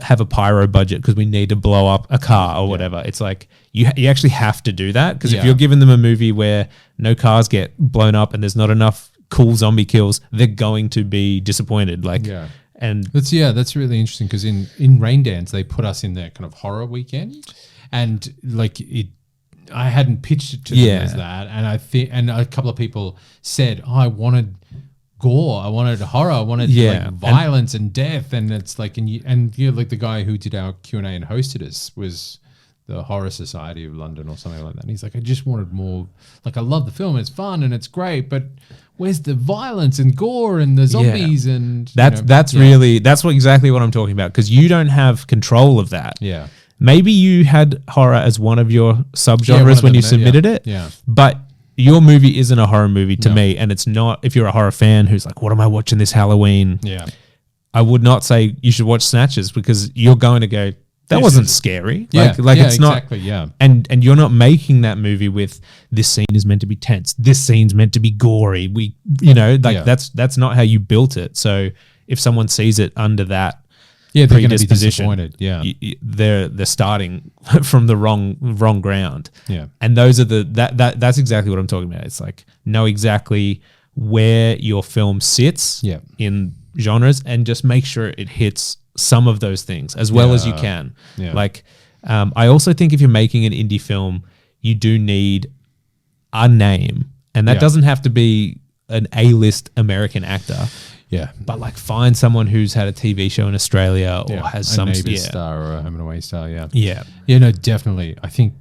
have a pyro budget because we need to blow up a car or whatever, it's like you actually have to do that, because if you're giving them a movie where no cars get blown up and there's not enough cool zombie kills, they're going to be disappointed. Like, and that's really interesting, because in Rain Dance they put us in their kind of horror weekend, and like I hadn't pitched it to them as that, and I think, and a couple of people said, oh, I wanted gore, I wanted horror, I wanted like violence and death, and it's like, and you know, like the guy who did our Q&A and hosted us was the Horror Society of London or something like that, and he's like, I just wanted more, like I love the film, it's fun and it's great, but where's the violence and gore and the zombies? And that's exactly what I'm talking about, because you don't have control of that. Maybe you had horror as one of your subgenres when you submitted it, but your movie isn't a horror movie to me, and it's not. If you're a horror fan who's like, what am I watching this Halloween? I would not say you should watch Snatchers, because you're going to go, that wasn't scary. Like it's not. And you're not making that movie with, this scene is meant to be tense, this scene's meant to be gory. That's not how you built it. So if someone sees it under that they're going to be disappointed. They're starting from the wrong ground. And those are that's exactly what I'm talking about. It's like, know exactly where your film sits in genres, and just make sure it hits some of those things as well as you can. Like, I also think if you're making an indie film, you do need a name, and that doesn't have to be an A-list American actor. But like, find someone who's had a TV show in Australia or has some Neighbours star or a Home and Away star. No, definitely. I think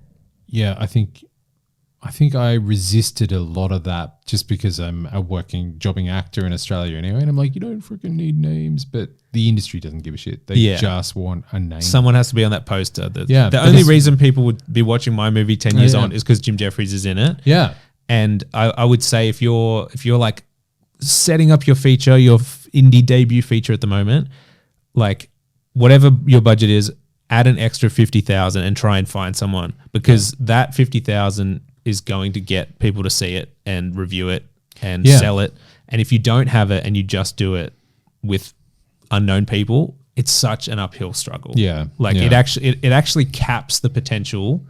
I resisted a lot of that just because I'm a jobbing actor in Australia anyway, and I'm like, you don't freaking need names, but the industry doesn't give a shit. They just want a name. Someone has to be on that poster. The only reason people would be watching my movie 10 years on is because Jim Jeffries is in it. And I would say if you're like setting up your feature, your indie debut feature at the moment, like whatever your budget is, add an extra 50,000 and try and find someone, because that 50,000 is going to get people to see it and review it and sell it. And if you don't have it and you just do it with unknown people, it's such an uphill struggle. It actually caps the potential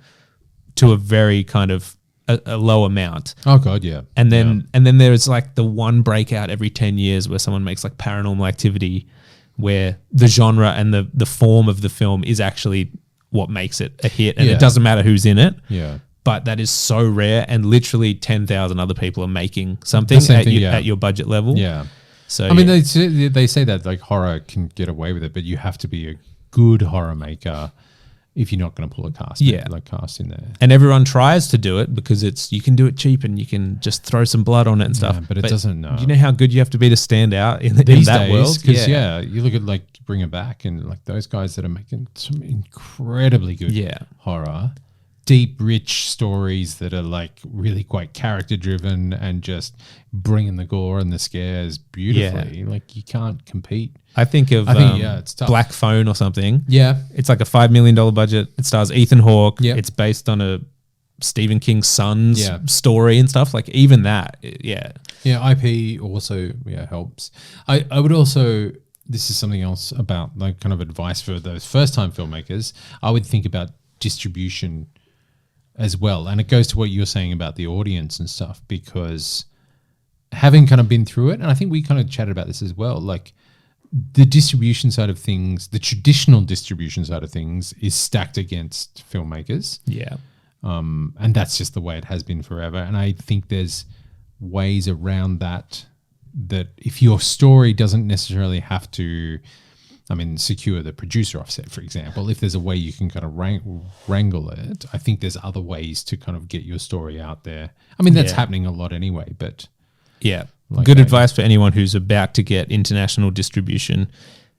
to a very kind of a low amount. Oh God, And then there's like the one breakout every 10 years where someone makes like Paranormal Activity, where the genre and the form of the film is actually what makes it a hit, and it doesn't matter who's in it. But that is so rare, and literally 10,000 other people are making something at your budget level. So I mean, they say that like horror can get away with it, but you have to be a good horror maker if you're not going to pull a cast in there. And everyone tries to do it because you can do it cheap and you can just throw some blood on it and stuff. But it doesn't. Do you know how good you have to be to stand out in that world? Because you look at like Bring It Back and like those guys that are making some incredibly good horror, deep, rich stories that are like really quite character driven and just bringing the gore and the scares beautifully. Like, you can't compete. I think it's tough. Black Phone or something. It's like a $5 million budget. It stars Ethan Hawke. It's based on a Stephen King son's story and stuff. Like, even that, IP also helps. I would also, this is something else about like kind of advice for those first time filmmakers. I would think about distribution as well, and it goes to what you were saying about the audience and stuff, because having kind of been through it, and I think we kind of chatted about this as well, like the distribution side of things, the traditional distribution side of things is stacked against filmmakers. And that's just the way it has been forever. And I think there's ways around that if your story doesn't necessarily have to, secure the producer offset, for example, if there's a way you can kind of wrangle it, I think there's other ways to kind of get your story out there. That's happening a lot anyway, but good advice for anyone who's about to get international distribution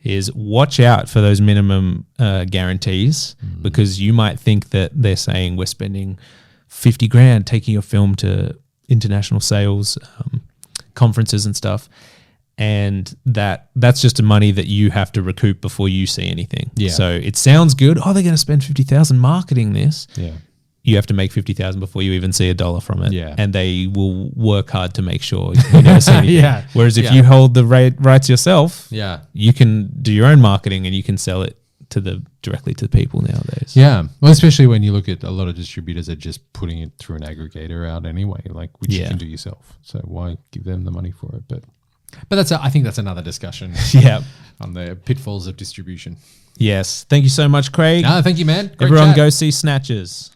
is watch out for those minimum guarantees, because you might think that they're saying we're spending 50 grand taking your film to international sales conferences and stuff. and that's just money that you have to recoup before you see anything. Yeah. So it sounds good. Oh, they're going to spend $50,000 marketing this. Yeah. You have to make $50,000 before you even see $1 from it. Yeah. And they will work hard to make sure you never see anything. Yeah. Whereas if Yeah. you hold the rights yourself, Yeah. you can do your own marketing and you can sell it directly to the people nowadays. Yeah. Well, especially when you look at a lot of distributors are just putting it through an aggregator out anyway, like which you can do yourself. So why give them the money for it? But I think that's another discussion. Yeah. On the pitfalls of distribution. Yes. Thank you so much, Craig. No, thank you, man. Great Everyone chat. go see Snatchers.